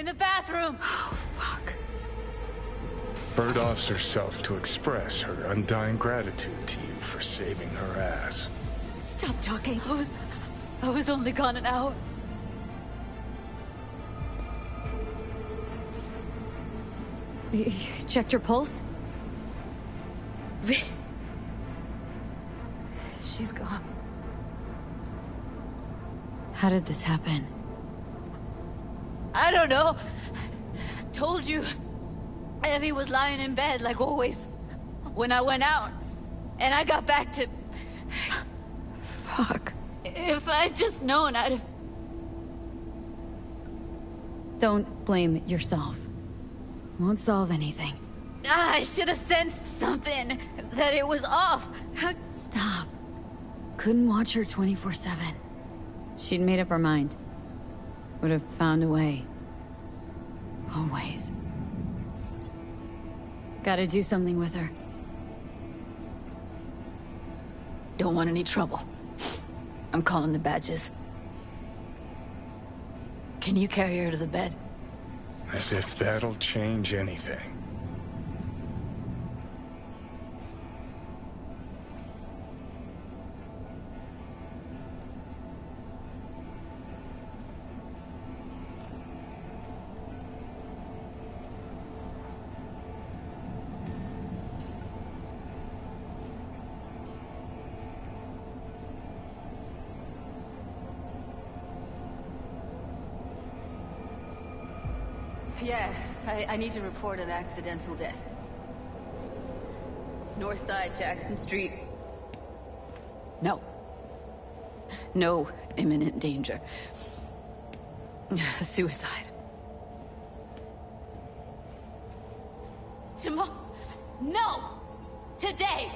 Speaker 3: In the bathroom!
Speaker 5: Oh, fuck.
Speaker 2: Bird offers herself to express her undying gratitude to you for saving her ass.
Speaker 3: Stop talking. I was only gone an hour. You checked your pulse? She's gone. How did this happen?
Speaker 8: I don't know. Told you. Evie was lying in bed like always. When I went out. And I got back to...
Speaker 3: Fuck.
Speaker 8: If I'd just known, I'd have...
Speaker 3: Don't blame yourself. Won't solve anything.
Speaker 8: I should have sensed something. That it was off.
Speaker 3: Stop. Couldn't watch her 24/7. She'd made up her mind. Would have found a way. Always. Gotta do something with her.
Speaker 8: Don't want any trouble. I'm calling the badges. Can you carry her to the bed?
Speaker 2: As if that'll change anything.
Speaker 8: Yeah, I need to report an accidental death. North side, Jackson Street. No. No imminent danger. Suicide. Tomorrow? No! Today!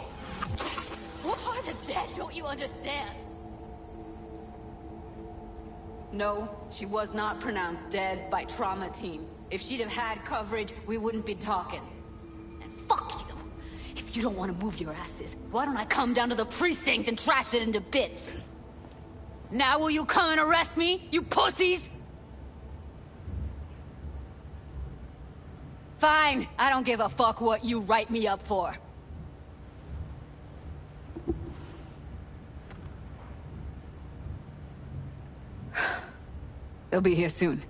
Speaker 8: What are the dead? Don't you understand? No, she was not pronounced dead by trauma team. If she'd have had coverage, we wouldn't be talking. And fuck you! If you don't want to move your asses, why don't I come down to the precinct and trash it into bits? Now will you come and arrest me, you pussies? Fine, I don't give a fuck what you write me up for. They'll be here soon.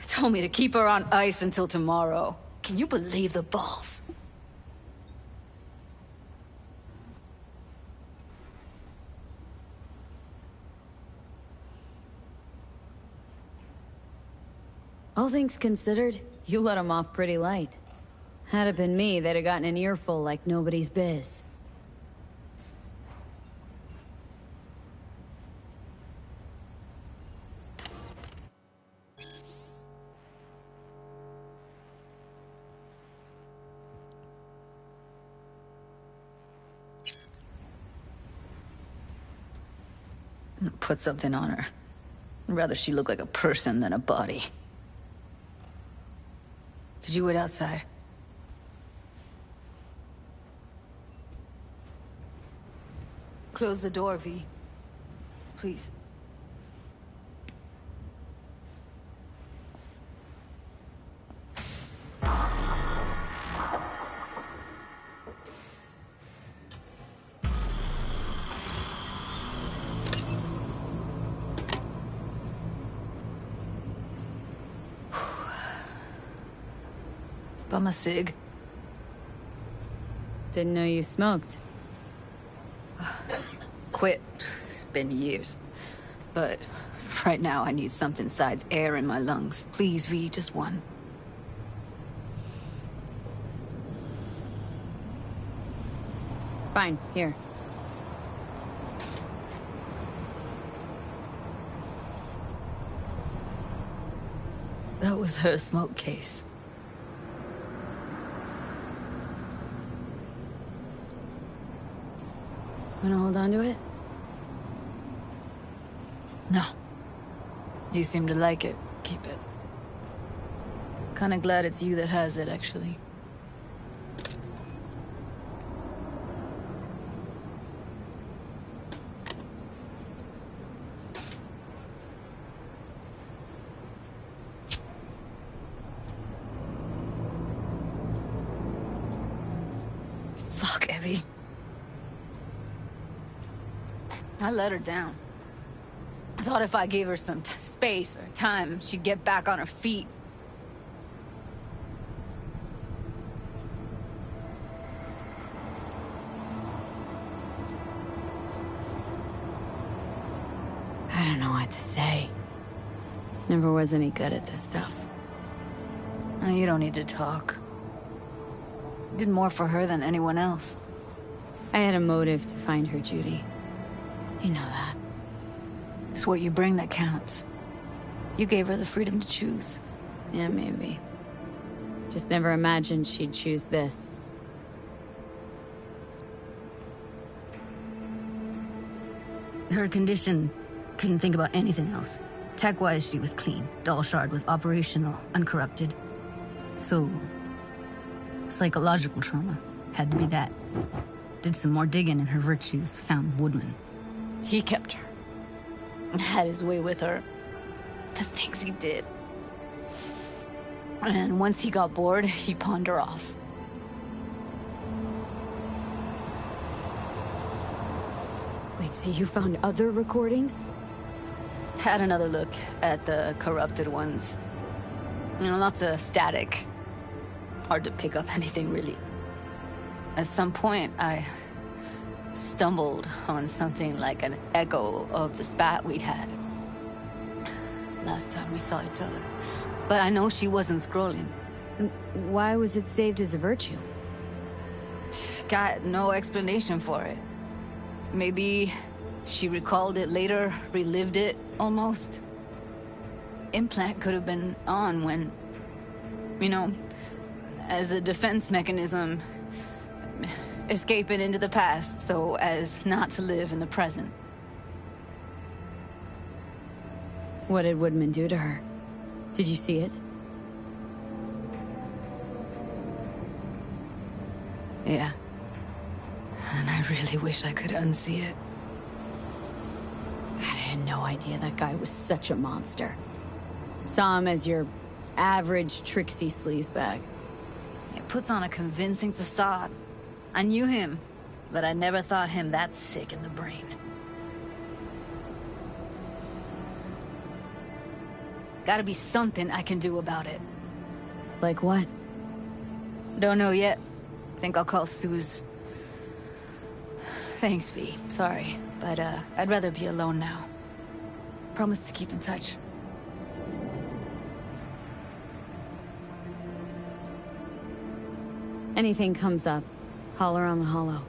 Speaker 8: Told me to keep her on ice until tomorrow. Can you believe the balls?
Speaker 3: All things considered, you let him off pretty light. Had it been me, they'd have gotten an earful like nobody's biz.
Speaker 8: Put something on her. I'd rather she look like a person than a body. Could you wait outside? Close the door, V. Please. Bum a cig.
Speaker 3: Didn't know you smoked.
Speaker 8: Quit. It's been years. But right now I need something besides air in my lungs. Please, V, just one.
Speaker 3: Fine, here.
Speaker 8: That was her smoke case.
Speaker 3: Wanna hold on to it?
Speaker 8: No. You seem to like it. Keep it. Kinda glad it's you that has it, actually. Fuck, Evie. I let her down. I thought if I gave her some space or time, she'd get back on her feet.
Speaker 3: I don't know what to say. Never was any good at this stuff.
Speaker 8: Oh, you don't need to talk. You did more for her than anyone else.
Speaker 3: I had a motive to find her, Judy. You know that.
Speaker 8: It's what you bring that counts. You gave her the freedom to choose.
Speaker 3: Yeah, maybe. Just never imagined she'd choose this.
Speaker 15: Her condition, couldn't think about anything else. Tech-wise, she was clean. Doll Shard was operational, uncorrupted. So, psychological trauma. Had to be that. Did some more digging in her virtues, found Woodman.
Speaker 8: He kept her. Had his way with her. The things he did. And once he got bored, he pawned her off.
Speaker 3: Wait, so you found other recordings?
Speaker 8: Had another look at the corrupted ones. You know, lots of static. Hard to pick up anything, really. At some point, I stumbled on something like an echo of the spat we'd had. Last time we saw each other. But I know she wasn't scrolling.
Speaker 3: Why was it saved as a virtue?
Speaker 8: Got no explanation for it. Maybe she recalled it later, relived it, almost. Implant could have been on when, you know, as a defense mechanism, escape it into the past so as not to live in the present.
Speaker 3: What did Woodman do to her? Did you see it?
Speaker 8: Yeah. And I really wish I could unsee it.
Speaker 3: I had no idea that guy was such a monster. Saw him as your average tricksy sleazebag.
Speaker 8: It puts on a convincing facade. I knew him, but I never thought him that sick in the brain. Gotta be something I can do about it.
Speaker 3: Like what?
Speaker 8: Don't know yet. Think I'll call Suze. Thanks, V. Sorry, but I'd rather be alone now. Promise to keep in touch.
Speaker 3: Anything comes up, holler on the holo.